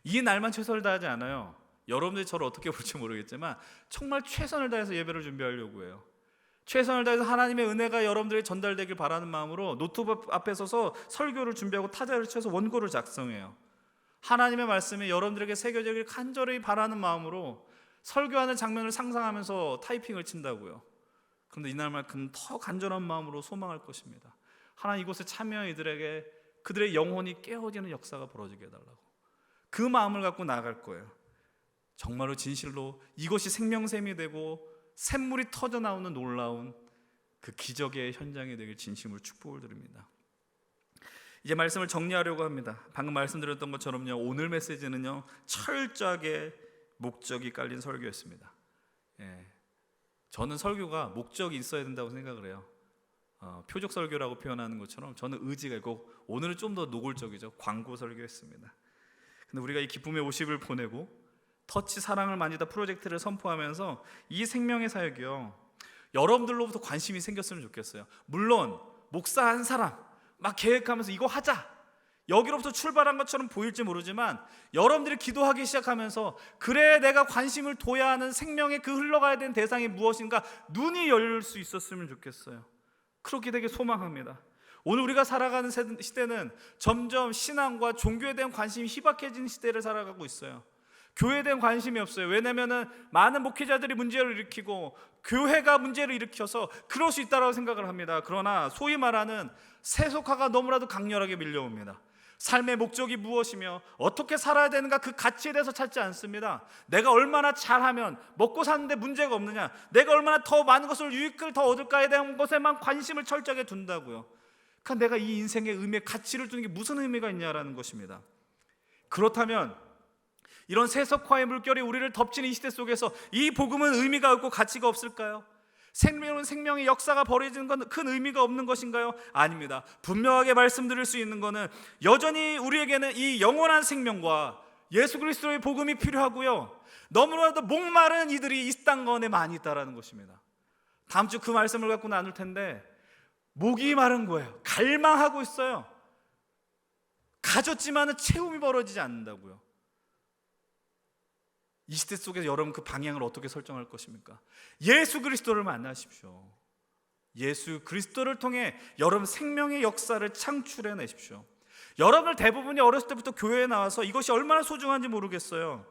이 날만 최선을 다하지 않아요. 여러분들이 저를 어떻게 볼지 모르겠지만 정말 최선을 다해서 예배를 준비하려고 해요. 최선을 다해서 하나님의 은혜가 여러분들에게 전달되길 바라는 마음으로 노트북 앞에 서서 설교를 준비하고 타자를 쳐서 원고를 작성해요. 하나님의 말씀이 여러분들에게 새겨지길 간절히 바라는 마음으로 설교하는 장면을 상상하면서 타이핑을 친다고요. 그런데 이날만큼 더 간절한 마음으로 소망할 것입니다. 하나님 이곳에 참여한 이들에게 그들의 영혼이 깨어지는 역사가 벌어지게 해달라고 그 마음을 갖고 나아갈 거예요. 정말로 진실로 이것이 생명샘이 되고 샘물이 터져 나오는 놀라운 그 기적의 현장이 되길 진심으로 축복을 드립니다. 이제 말씀을 정리하려고 합니다. 방금 말씀드렸던 것처럼요, 오늘 메시지는요 철저하게 목적이 깔린 설교였습니다. 저는 설교가 목적이 있어야 된다고 생각을 해요. 표적 설교라고 표현하는 것처럼 저는 의지가 있고, 오늘은 좀 더 노골적이죠. 광고 설교했습니다. 근데 우리가 이 기쁨의 50을 보내고 터치 사랑을 만지다 프로젝트를 선포하면서 이 생명의 사역이요, 여러분들로부터 관심이 생겼으면 좋겠어요. 물론 목사 한 사람 막 계획하면서 이거 하자, 여기로부터 출발한 것처럼 보일지 모르지만 여러분들이 기도하기 시작하면서 그래 내가 관심을 둬야 하는 생명의 그 흘러가야 되는 대상이 무엇인가 눈이 열릴 수 있었으면 좋겠어요. 그렇게 되게 소망합니다. 오늘 우리가 살아가는 시대는 점점 신앙과 종교에 대한 관심이 희박해진 시대를 살아가고 있어요. 교회에 대한 관심이 없어요. 왜냐하면 많은 목회자들이 문제를 일으키고 교회가 문제를 일으켜서 그럴 수 있다고 생각을 합니다. 그러나 소위 말하는 세속화가 너무나도 강렬하게 밀려옵니다. 삶의 목적이 무엇이며 어떻게 살아야 되는가 그 가치에 대해서 찾지 않습니다. 내가 얼마나 잘하면 먹고 사는데 문제가 없느냐, 내가 얼마나 더 많은 것을 유익을 더 얻을까에 대한 것에만 관심을 철저하게 둔다고요. 그러니까 내가 이 인생의 의미에 가치를 두는 게 무슨 의미가 있냐라는 것입니다. 그렇다면 이런 세속화의 물결이 우리를 덮치는 이 시대 속에서 이 복음은 의미가 없고 가치가 없을까요? 생명의 역사가 벌어지는 건 큰 의미가 없는 것인가요? 아닙니다. 분명하게 말씀드릴 수 있는 것은 여전히 우리에게는 이 영원한 생명과 예수 그리스도의 복음이 필요하고요, 너무나도 목마른 이들이 이 땅 가운데 많이 있다는 것입니다. 다음 주 그 말씀을 갖고 나눌 텐데 목이 마른 거예요. 갈망하고 있어요. 가졌지만 채움이 벌어지지 않는다고요. 이 시대 속에서 여러분 그 방향을 어떻게 설정할 것입니까? 예수 그리스도를 만나십시오. 예수 그리스도를 통해 여러분 생명의 역사를 창출해내십시오. 여러분들 대부분이 어렸을 때부터 교회에 나와서 이것이 얼마나 소중한지 모르겠어요.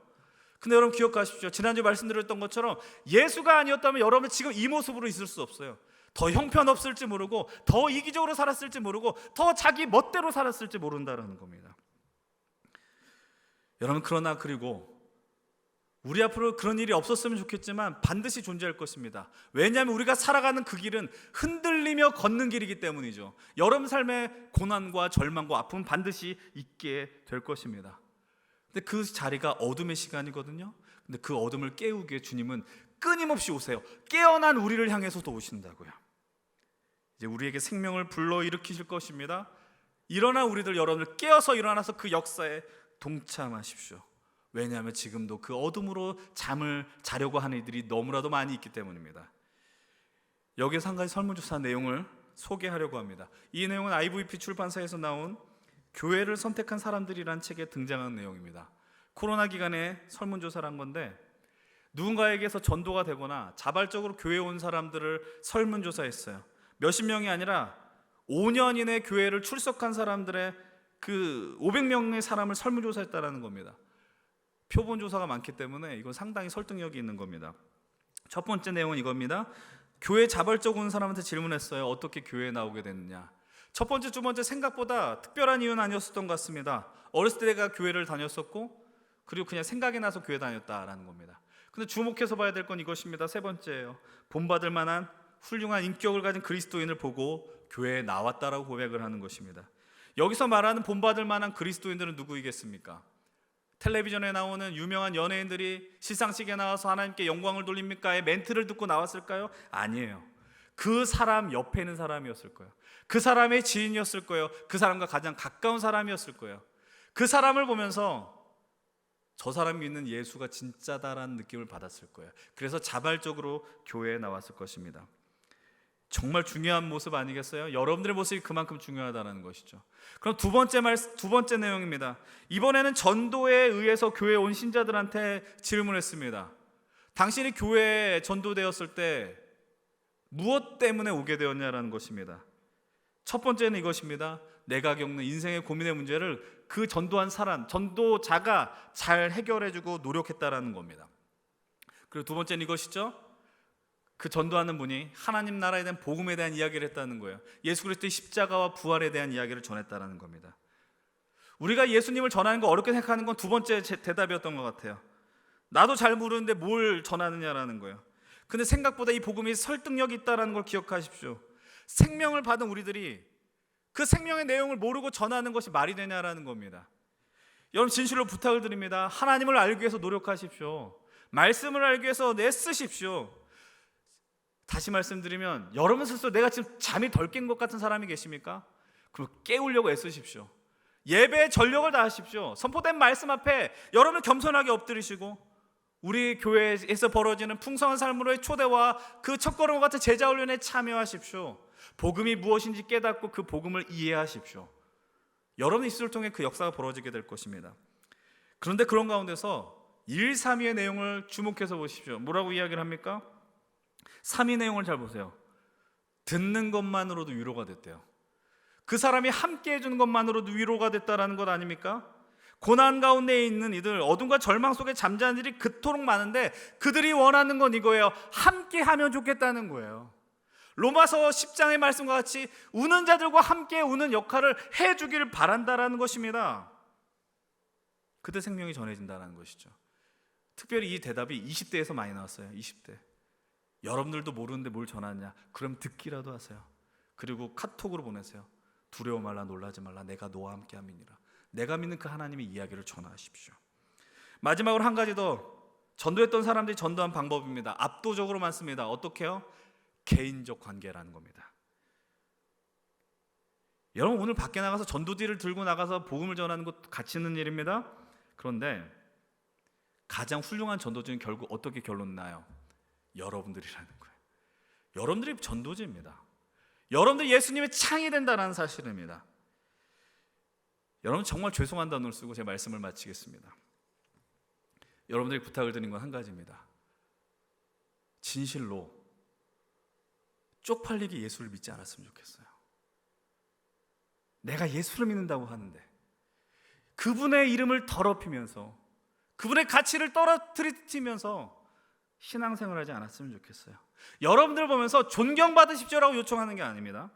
근데 여러분 기억하십시오. 지난주 말씀드렸던 것처럼 예수가 아니었다면 여러분 지금 이 모습으로 있을 수 없어요. 더 형편없을지 모르고 더 이기적으로 살았을지 모르고 더 자기 멋대로 살았을지 모른다는 겁니다. 여러분 그러나 그리고 우리 앞으로 그런 일이 없었으면 좋겠지만 반드시 존재할 것입니다. 왜냐하면 우리가 살아가는 그 길은 흔들리며 걷는 길이기 때문이죠. 여러분 삶의 고난과 절망과 아픔은 반드시 있게 될 것입니다. 근데 그 자리가 어둠의 시간이거든요. 근데 그 어둠을 깨우기에 주님은 끊임없이 오세요. 깨어난 우리를 향해서도 오신다고요. 이제 우리에게 생명을 불러일으키실 것입니다. 일어난 우리들 여러분들 깨어서 일어나서 그 역사에 동참하십시오. 왜냐하면 지금도 그 어둠으로 잠을 자려고 하는 이들이 너무나도 많이 있기 때문입니다. 여기에서 한 가지 설문조사 내용을 소개하려고 합니다. 이 내용은 IVP 출판사에서 나온 교회를 선택한 사람들이란 책에 등장하는 내용입니다. 코로나 기간에 설문조사를 한 건데 누군가에게서 전도가 되거나 자발적으로 교회에 온 사람들을 설문조사했어요. 몇십 명이 아니라 5년 이내 교회를 출석한 사람들의 그 500명의 사람을 설문조사했다는 겁니다. 표본 조사가 많기 때문에 이건 상당히 설득력이 있는 겁니다. 첫 번째 내용은 이겁니다. 교회 자발적으로 온 사람한테 질문했어요. 어떻게 교회에 나오게 됐느냐. 첫 번째, 두 번째 생각보다 특별한 이유는 아니었던 것 같습니다. 어렸을 때 내가 교회를 다녔었고 그리고 그냥 생각이 나서 교회 다녔다라는 겁니다. 근데 주목해서 봐야 될 건 이것입니다. 세 번째예요. 본받을 만한 훌륭한 인격을 가진 그리스도인을 보고 교회에 나왔다라고 고백을 하는 것입니다. 여기서 말하는 본받을 만한 그리스도인들은 누구이겠습니까? 텔레비전에 나오는 유명한 연예인들이 시상식에 나와서 하나님께 영광을 돌립니까의 멘트를 듣고 나왔을까요? 아니에요. 그 사람 옆에 있는 사람이었을 거예요. 그 사람의 지인이었을 거예요. 그 사람과 가장 가까운 사람이었을 거예요. 그 사람을 보면서 저 사람이 믿는 예수가 진짜다라는 느낌을 받았을 거예요. 그래서 자발적으로 교회에 나왔을 것입니다. 정말 중요한 모습 아니겠어요? 여러분들의 모습이 그만큼 중요하다는 것이죠. 그럼 두 번째 내용입니다. 이번에는 전도에 의해서 교회에 온 신자들한테 질문했습니다. 당신이 교회에 전도되었을 때 무엇 때문에 오게 되었냐라는 것입니다. 첫 번째는 이것입니다. 내가 겪는 인생의 고민의 문제를 그 전도한 사람, 전도자가 잘 해결해주고 노력했다라는 겁니다. 그리고 두 번째는 이것이죠. 그 전도하는 분이 하나님 나라에 대한 복음에 대한 이야기를 했다는 거예요. 예수 그리스도의 십자가와 부활에 대한 이야기를 전했다는 겁니다. 우리가 예수님을 전하는 거 어렵게 생각하는 건 두 번째 대답이었던 것 같아요. 나도 잘 모르는데 뭘 전하느냐라는 거예요. 근데 생각보다 이 복음이 설득력이 있다는 걸 기억하십시오. 생명을 받은 우리들이 그 생명의 내용을 모르고 전하는 것이 말이 되냐라는 겁니다. 여러분 진실로 부탁을 드립니다. 하나님을 알기 위해서 노력하십시오. 말씀을 알기 위해서 애쓰십시오. 다시 말씀드리면 여러분 스스로 내가 지금 잠이 덜 깬 것 같은 사람이 계십니까? 그럼 깨우려고 애쓰십시오. 예배에 전력을 다하십시오. 선포된 말씀 앞에 여러분 겸손하게 엎드리시고 우리 교회에서 벌어지는 풍성한 삶으로의 초대와 그 첫걸음과 같은 제자훈련에 참여하십시오. 복음이 무엇인지 깨닫고 그 복음을 이해하십시오. 여러분의 입술을 통해 그 역사가 벌어지게 될 것입니다. 그런데 그런 가운데서 1, 3위의 내용을 주목해서 보십시오. 뭐라고 이야기를 합니까? 3위 내용을 잘 보세요. 듣는 것만으로도 위로가 됐대요. 그 사람이 함께 해주는 것만으로도 위로가 됐다라는 것 아닙니까? 고난 가운데 있는 이들, 어둠과 절망 속에 잠자는 일이 그토록 많은데 그들이 원하는 건 이거예요. 함께 하면 좋겠다는 거예요. 로마서 10장의 말씀과 같이 우는 자들과 함께 우는 역할을 해주기를 바란다라는 것입니다. 그때 생명이 전해진다는 것이죠. 특별히 이 대답이 20대에서 많이 나왔어요. 20대. 여러분들도 모르는데 뭘 전하냐? 그럼 듣기라도 하세요. 그리고 카톡으로 보내세요. 두려워 말라, 놀라지 말라, 내가 너와 함께 함이니라. 내가 믿는 그 하나님의 이야기를 전하십시오. 마지막으로 한 가지 더, 전도했던 사람들이 전도한 방법입니다. 압도적으로 많습니다. 어떻게 해요? 개인적 관계라는 겁니다. 여러분, 오늘 밖에 나가서 전도지를 들고 나가서 복음을 전하는 것 가치 있는 일입니다. 그런데 가장 훌륭한 전도지는 결국 어떻게 결론 나요? 여러분들이라는 거예요. 여러분들이 전도지입니다. 여러분들이 예수님의 창이 된다는 사실입니다. 여러분, 정말 죄송한 단어를 쓰고 제 말씀을 마치겠습니다. 여러분들이 부탁을 드린 건 한 가지입니다. 진실로 쪽팔리게 예수를 믿지 않았으면 좋겠어요. 내가 예수를 믿는다고 하는데 그분의 이름을 더럽히면서 그분의 가치를 떨어뜨리면서 신앙생활을 하지 않았으면 좋겠어요. 여러분들 보면서 존경받으십시오라고 요청하는 게 아닙니다.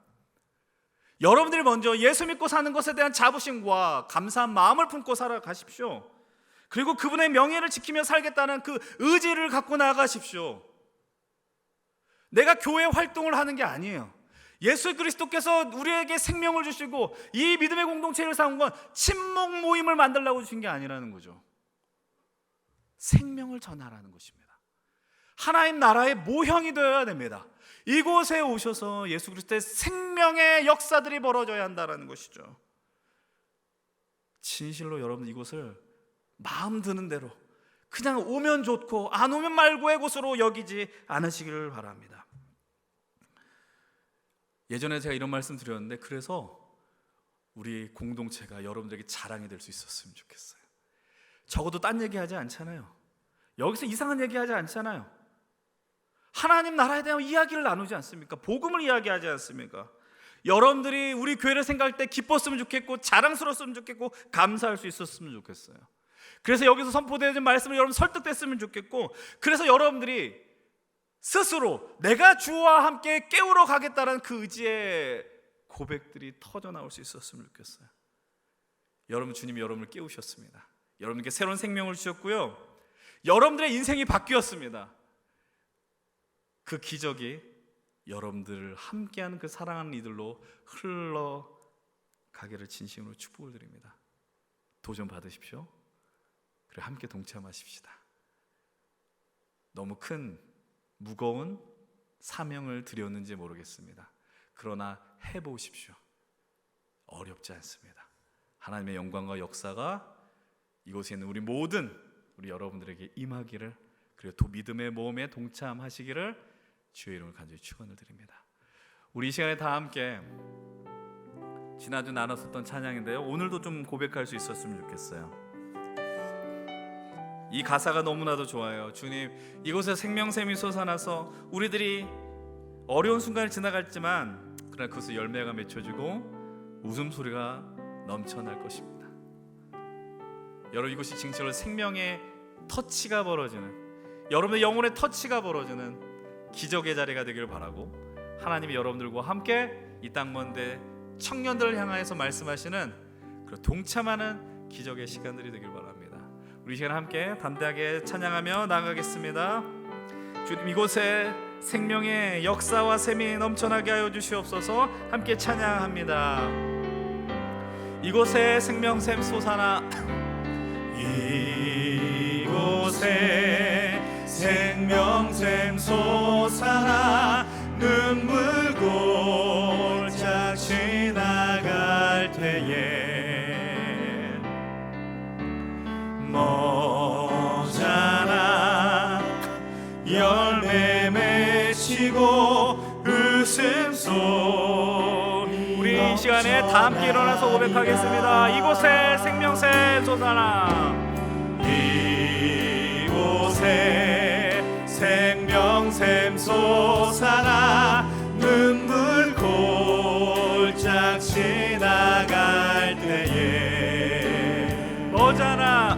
여러분들이 먼저 예수 믿고 사는 것에 대한 자부심과 감사한 마음을 품고 살아가십시오. 그리고 그분의 명예를 지키며 살겠다는 그 의지를 갖고 나아가십시오. 내가 교회 활동을 하는 게 아니에요. 예수 그리스도께서 우리에게 생명을 주시고 이 믿음의 공동체를 세운 건 친목 모임을 만들려고 주신 게 아니라는 거죠. 생명을 전하라는 것입니다. 하나님 나라의 모형이 되어야 됩니다. 이곳에 오셔서 예수 그리스도의 생명의 역사들이 벌어져야 한다는 것이죠. 진실로 여러분 이곳을 마음 드는 대로 그냥 오면 좋고 안 오면 말고의 곳으로 여기지 않으시기를 바랍니다. 예전에 제가 이런 말씀 드렸는데 그래서 우리 공동체가 여러분들에게 자랑이 될 수 있었으면 좋겠어요. 적어도 딴 얘기하지 않잖아요. 여기서 이상한 얘기하지 않잖아요. 하나님 나라에 대한 이야기를 나누지 않습니까? 복음을 이야기하지 않습니까? 여러분들이 우리 교회를 생각할 때 기뻤으면 좋겠고 자랑스러웠으면 좋겠고 감사할 수 있었으면 좋겠어요. 그래서 여기서 선포되어진 말씀을 여러분 설득됐으면 좋겠고, 그래서 여러분들이 스스로 내가 주와 함께 깨우러 가겠다는 그 의지의 고백들이 터져 나올 수 있었으면 좋겠어요. 여러분, 주님이 여러분을 깨우셨습니다. 여러분께 새로운 생명을 주셨고요, 여러분들의 인생이 바뀌었습니다. 그 기적이 여러분들을 함께하는 그 사랑하는 이들로 흘러가기를 진심으로 축복을 드립니다. 도전 받으십시오. 그래, 함께 동참하십시다. 너무 큰 무거운 사명을 드렸는지 모르겠습니다. 그러나 해보십시오. 어렵지 않습니다. 하나님의 영광과 역사가 이곳에 있는 우리 여러분들에게 임하기를, 그리고 또 믿음의 모험에 동참하시기를 주의 이름을 간절히 축원을 드립니다. 우리 이 시간에 다 함께 지난주 나눴었던 찬양인데요, 오늘도 좀 고백할 수 있었으면 좋겠어요. 이 가사가 너무나도 좋아요. 주님, 이곳에 생명샘이 솟아나서 우리들이 어려운 순간을 지나갔지만 그러나 그것을 열매가 맺혀지고 웃음소리가 넘쳐날 것입니다. 여러분, 이곳이 진실로 생명의 터치가 벌어지는, 여러분의 영혼의 터치가 벌어지는 기적의 자리가 되기를 바라고, 하나님이 여러분들과 함께 이 땅 먼데 청년들을 향하여서 말씀하시는 그런 동참하는 기적의 시간들이 되길 바랍니다. 우리 시간 함께 담대하게 찬양하며 나아가겠습니다. 주님, 이곳에 생명의 역사와 샘이 넘쳐나게 하여 주시옵소서. 함께 찬양합니다. 이곳에 생명샘 솟아나, 이곳에 생명샘 솟아나 눈물 골짝 지나갈 때에 모자라 열매 맺히고 웃음소리. 우리 이 시간 시간에 다 함께 일어나서 고백하겠습니다. 이곳에 생명샘 솟아나. 이곳에 생명샘 솟아나 눈물 골짝 지나갈 때에 머잖아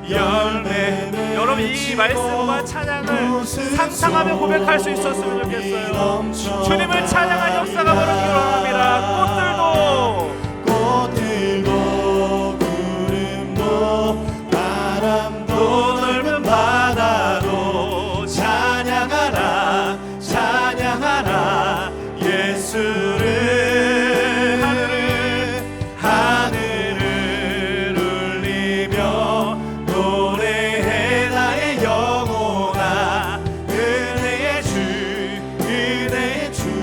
열매. 여러분 이 말씀과 찬양을 상상하며 고백할 수 있었으면 좋겠어요. 주님을 찬양할 역사가 벌어지기 원합니다. 꽃들도 구름도 바람도 넓은 바다도 찬양하라 찬양하라 예수를 하늘을 울리며 노래해 나의 영혼아 은혜의 주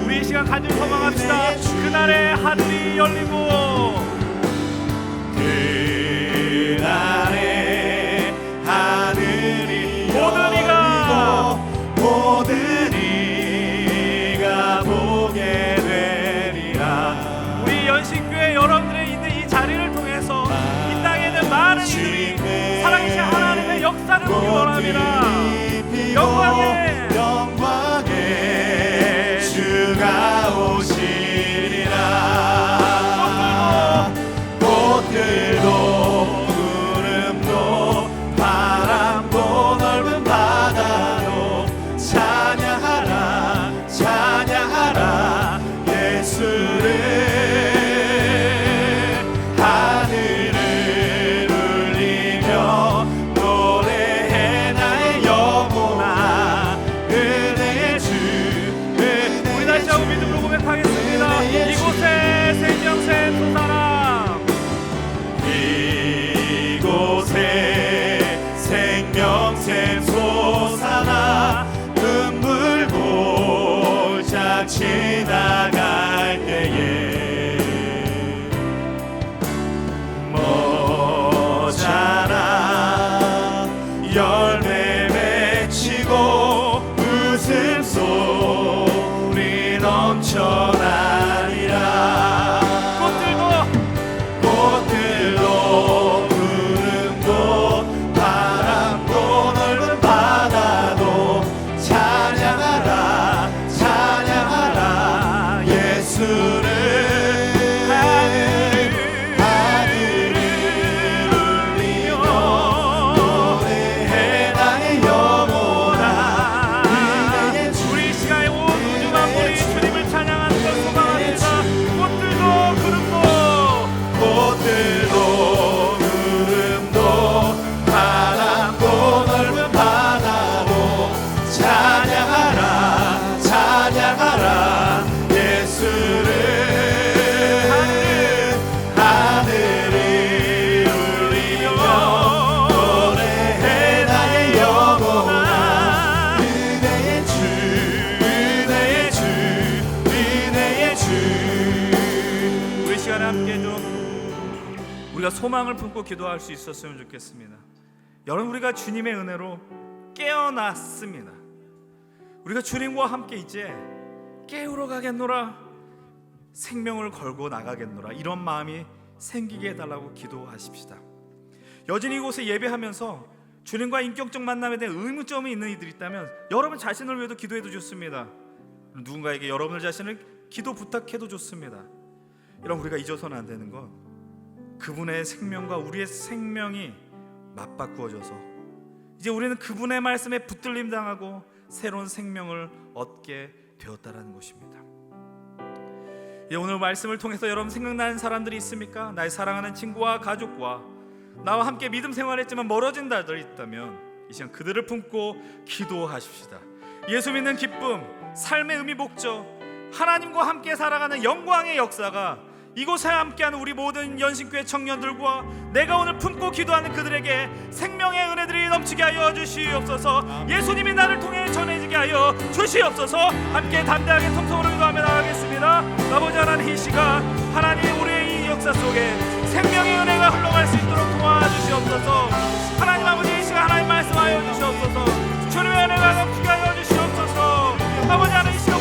우리 이 시간 간절히 소망합시다. 그날의 하늘이 열리고 그날의 하늘이 모든 이가 보게 되리라. 우리 연신교회 여러분들의 있는 이 자리를 통해서 이 땅에 있는 많은 이들이 살아계신 하나님의 역사를 보기 원합니다. 영광에 주가 오시리라. 꽃들도 구름도 바람도 넓은 바다도 찬양하라 찬양하라 예수를 하늘을 울리며 노래해 나의 영혼아 은혜의 주 우리 다시 한번 믿음으로 고백하겠습니다. 이곳에 생명샘 솟아나. 이곳에 생명샘 솟아나 눈물 골짝 지나갈 때에 머잖아 열매 맺히고 웃음소리 넘쳐나리라. 꽃들도 구름도 바람도 넓은 바다도 찬양하라 찬양하라 예수를 하늘을 울리며 노래해 나의 영혼아 은혜의 주 우리 이 시간에 온 우주 만물이 주님을 찬양하는 걸 소망합니다. 꽃들도 구름도 바람도 넓은 바다도 찬양하라 찬양하라 예수를 하늘을 울리며 노래해 나의 영혼아 은혜의 주 은혜의 주 은혜의 주. 우리 시간에 함께 좀 우리가 소망을 품고 기도할 수 있었으면 좋겠습니다. 여러분 우리가 주님의 은혜로 깨어났습니다. 우리가 주님과 함께 이제 깨우러 가겠노라 생명을 걸고 나가겠노라 이런 마음이 생기게 해달라고 기도하십시다. 여전히 이곳에 예배하면서 주님과 인격적 만남에 대한 의문점이 있는 이들이 있다면 여러분 자신을 위해도 기도해도 좋습니다. 누군가에게 여러분들 자신을 기도 부탁해도 좋습니다. 여러분 우리가 잊어서는 안 되는 건 그분의 생명과 우리의 생명이 맞바꾸어져서 이제 우리는 그분의 말씀에 붙들림 당하고 새로운 생명을 얻게 되었다라는 것입니다. 오늘 말씀을 통해서 여러분 생각나는 사람들이 있습니까? 나의 사랑하는 친구와 가족과 나와 함께 믿음 생활했지만 멀어진 자들이 있다면 이 시간 그들을 품고 기도하십시다. 예수 믿는 기쁨, 삶의 의미, 목적, 하나님과 함께 살아가는 영광의 역사가 이곳에 함께하는 우리 모든 연신교회 청년들과 내가 오늘 품고 기도하는 그들에게 생명의 은혜들이 넘치게 하여 주시옵소서. 예수님이 나를 통해 전해지게 하여 주시옵소서. 함께 담대하게 통성으로 기도하며 나가겠습니다. 아버지 하나님, 이 시간 하나님 우리의 이 역사 속에 생명의 은혜가 흘러갈 수 있도록 도와주시옵소서. 하나님 아버지, 이 시간 하나님 말씀하여 주시옵소서. 주님의 은혜가 넘치게 하여 주시옵소서. 아버지 하나님, 이 시간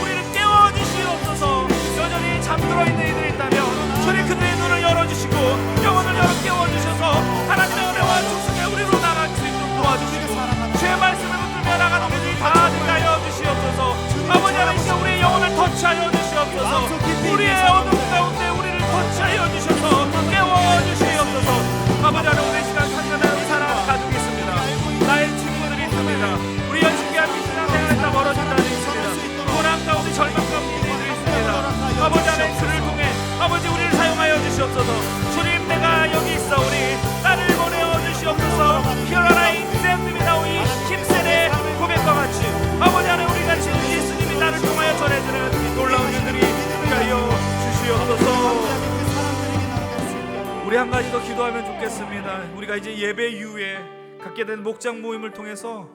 한 가지 더 기도하면 좋겠습니다. 우리가 이제 예배 이후에 갖게 된 목장 모임을 통해서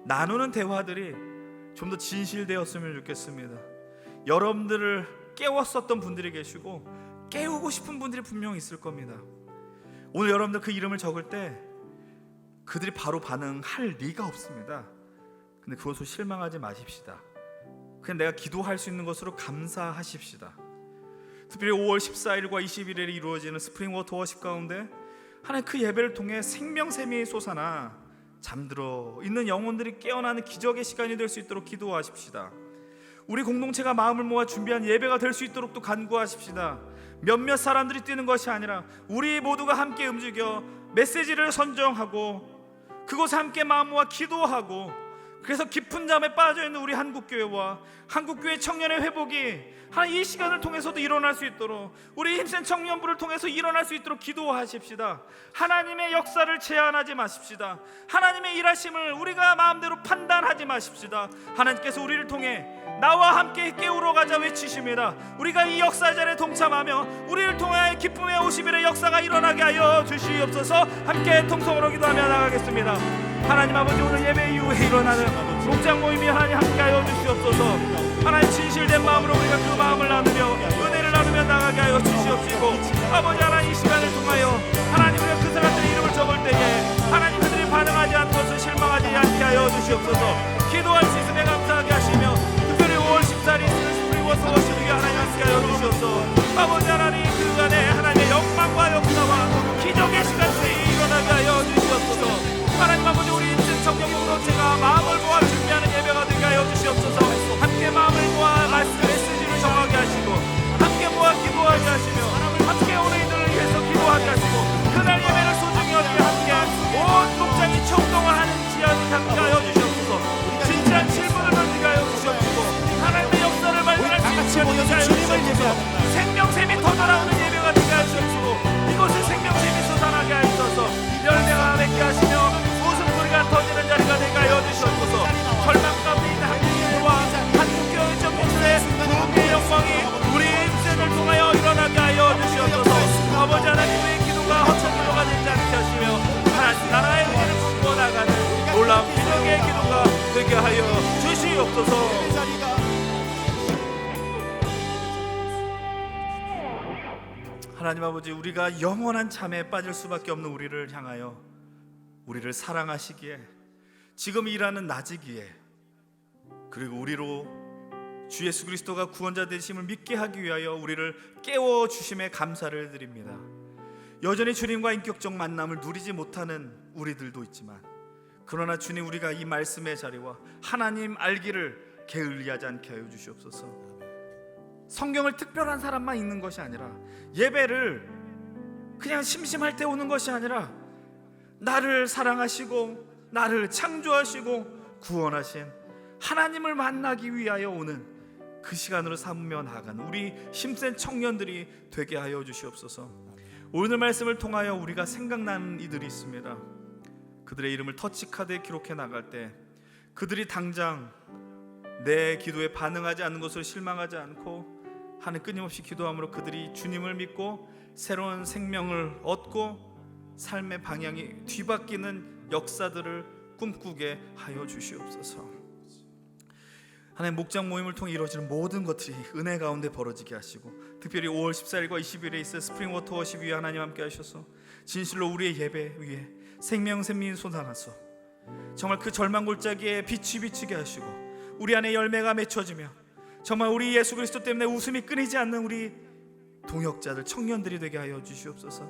나누는 대화들이 좀 더 진실되었으면 좋겠습니다. 여러분들을 깨웠었던 분들이 계시고 깨우고 싶은 분들이 분명히 있을 겁니다. 오늘 여러분들 그 이름을 적을 때 그들이 바로 반응할 리가 없습니다. 근데 그것으로 실망하지 마십시다. 그냥 내가 기도할 수 있는 것으로 감사하십시다. 특별히 5월 14일과 21일에 이루어지는 스프링 워터 워십 가운데 하나님 그 예배를 통해 생명샘이 솟아나 잠들어 있는 영혼들이 깨어나는 기적의 시간이 될 수 있도록 기도하십시다. 우리 공동체가 마음을 모아 준비한 예배가 될 수 있도록 또 간구하십시다. 몇몇 사람들이 뛰는 것이 아니라 우리 모두가 함께 움직여 메시지를 선정하고 그곳에 함께 마음 모아 기도하고, 그래서 깊은 잠에 빠져있는 우리 한국교회와 한국교회 청년의 회복이 하나님 이 시간을 통해서도 일어날 수 있도록, 우리 힘센 청년부를 통해서 일어날 수 있도록 기도하십시다. 하나님의 역사를 제한하지 마십시다. 하나님의 일하심을 우리가 마음대로 판단하지 마십시다. 하나님께서 우리를 통해 나와 함께 깨우러 가자 외치십니다. 우리가 이 역사 자리에 동참하며 우리를 통해 기쁨의 50일의 역사가 일어나게 하여 주시옵소서. 함께 통성으로 기도하며 나가겠습니다. 하나님 아버지, 오늘 예배 이후에 일어나는 목장 모임이 하나님 함께하여 주시옵소서. 하나님 진실된 마음으로 우리가 그 마음을 나누며 은혜를 나누며 나가게 하여 주시옵시고, 아버지 하나님 이 시간을 통하여 하나님 우리가 그 사람들의 이름을 적을 때에 하나님 그들이 반응하지 않는 것을 실망하지 않게 하여 주시옵소서. 기도할 수 있음에 감사하게 하시며 특별히 5월 14일 있는 스프링 워터 워십 위에 하나님 함께하여 주시옵소서. 아버지 하나님 그 안에 하나님의 영광과 역사와 기적의 시간들이 일어나게 하여 주시옵소서. 하나님 아버지, 우리 인생 청년의 공동체가 마음을 모아 준비하는 예배가 되게 하여 주시옵소서. 함께 마음을 모아 말씀 메시지를 정하게 하시고 함께 모아 기도하게 하시며 함께 오는 이들을 위해서 기도하게 하시고 그날 예배를 소중히 여기게 함께 온 목장이 총동을 하는 지하를 함께 하여 주시옵소서. 진지한 질문을 던지게 하여 주시옵시고 하나님의 역사를 발견할 수 있는 시간이 되게 하여 주시옵소서. 생명샘이 터져나오는 예배가 되게 하여 주시옵시고 이곳에 생명샘이 솟아나게 하여주셔서 열매가 맺게 하시며 웃음소리가 터지는 자리가 되게 하여 주시옵소서. 절망 가운데 있는 한국교회와 한국교회 전체의 부흥의 영광이 우리 인생을 통하여 일어나게 하여 주시옵소서. 아버지 하나님의 기도가 헛된 기도가 되지 않게 하시며 하나님 나라의 의를 품고 나가는 놀라운 기적의 기도가 되게 하여 주시옵소서. 하나님 아버지, 우리가 영원한 잠에 빠질 수밖에 없는 우리를 향하여 우리를 사랑하시기에 지금 일하는 낮이기에 그리고 우리로 주 예수 그리스도가 구원자 되심을 믿게 하기 위하여 우리를 깨워주심에 감사를 드립니다. 여전히 주님과 인격적 만남을 누리지 못하는 우리들도 있지만 그러나 주님, 우리가 이 말씀의 자리와 하나님 알기를 게을리하지 않게 하여 주시옵소서. 성경을 특별한 사람만 읽는 것이 아니라 예배를 그냥 심심할 때 오는 것이 아니라 나를 사랑하시고 나를 창조하시고 구원하신 하나님을 만나기 위하여 오는 그 시간으로 삼으며 나아가는 우리 힘센 청년들이 되게 하여 주시옵소서. 오늘 말씀을 통하여 우리가 생각나는 이들이 있습니다. 그들의 이름을 터치카드에 기록해 나갈 때 그들이 당장 내 기도에 반응하지 않는 것을 실망하지 않고 하는 끊임없이 기도함으로 그들이 주님을 믿고 새로운 생명을 얻고 삶의 방향이 뒤바뀌는 역사들을 꿈꾸게 하여 주시옵소서. 하나님, 목장 모임을 통해 이루어지는 모든 것들이 은혜 가운데 벌어지게 하시고 특별히 5월 14일과 20일에 있을 스프링 워터 워십 위에 하나님 함께 하셔서 진실로 우리의 예배 위에 생명샘이 솟아나서 정말 그 절망 골짜기에 빛이 비치게 하시고 우리 안에 열매가 맺혀지며 정말 우리 예수 그리스도 때문에 웃음이 끊이지 않는 우리 동역자들, 청년들이 되게 하여 주시옵소서.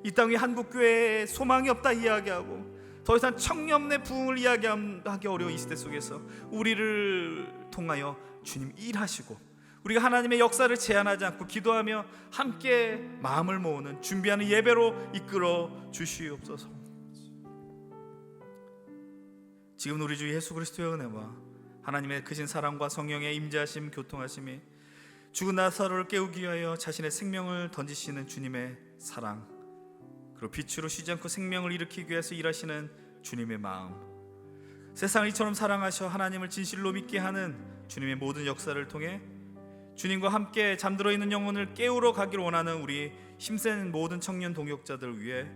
이 땅에 한국교회에 소망이 없다 이야기하고 더 이상 청년의 부흥을 이야기하기 어려운 이 시대 속에서 우리를 통하여 주님 일하시고 우리가 하나님의 역사를 제한하지 않고 기도하며 함께 마음을 모으는 준비하는 예배로 이끌어 주시옵소서. 지금 우리 주 예수 그리스도의 은혜와 하나님의 크신 사랑과 성령의 임재하심 교통하심이 죽은 나사로를 깨우기 위하여 자신의 생명을 던지시는 주님의 사랑, 그리고 빛으로 쉬지 않고 생명을 일으키기 위해서 일하시는 주님의 마음, 세상을 이처럼 사랑하셔 하나님을 진실로 믿게 하는 주님의 모든 역사를 통해 주님과 함께 잠들어 있는 영혼을 깨우러 가기를 원하는 우리 힘센 모든 청년 동역자들을 위해,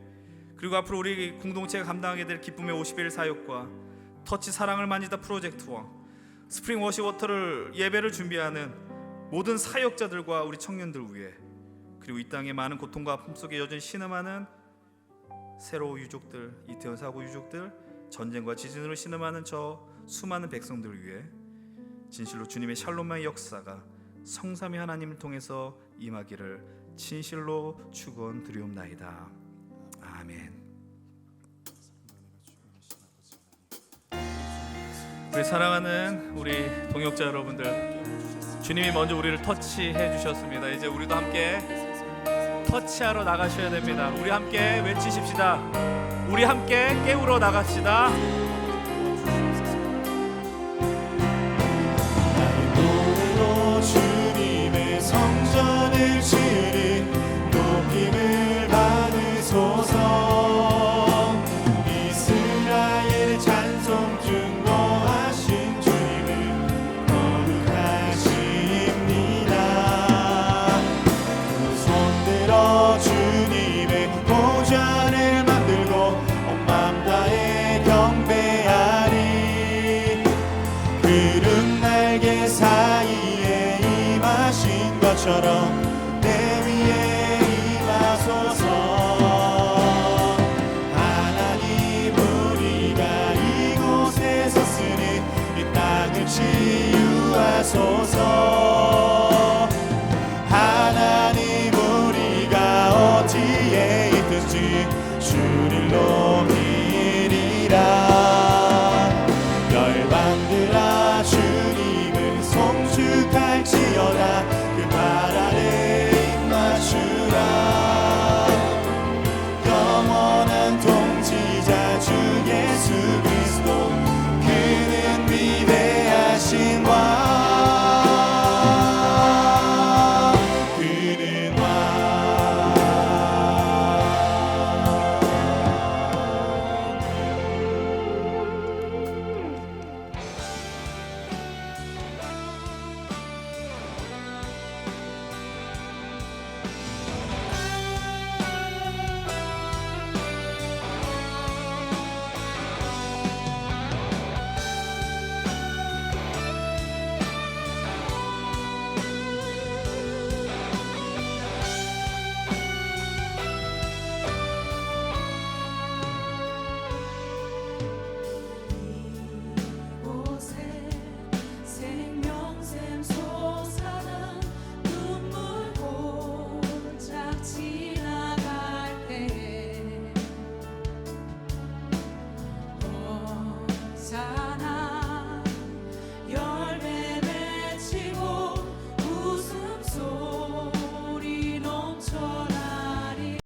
그리고 앞으로 우리 공동체가 감당하게 될 기쁨의 50일 사역과 터치 사랑을 만지다 프로젝트와 스프링 워시워터를 예배를 준비하는 모든 사역자들과 우리 청년들을 위해, 그리고 이 땅의 많은 고통과 아픔 속에 여전히 신음하는 세로 유족들, 이태원 사고 유족들, 전쟁과 지진으로 신음하는 저 수많은 백성들을 위해 진실로 주님의 샬롬의 역사가 성삼위 하나님을 통해서 임하기를 진실로 축원드리옵나이다. 아멘. 우리 사랑하는 우리 동역자 여러분들, 주님이 먼저 우리를 터치해 주셨습니다. 이제 우리도 함께 터치하러 나가셔야 됩니다. 우리 함께 외치십시다. 우리 함께 깨우러 나갑시다. 노래로 주님의 성전을 치리 높임을 받으소서. 이스라엘 찬송 중보하신 주님을 거룩하십니다. 두 손 들어 주님의 보좌를 만들고 온 맘 다해 경배하리. 구름 날개 사이에 임하신 것처럼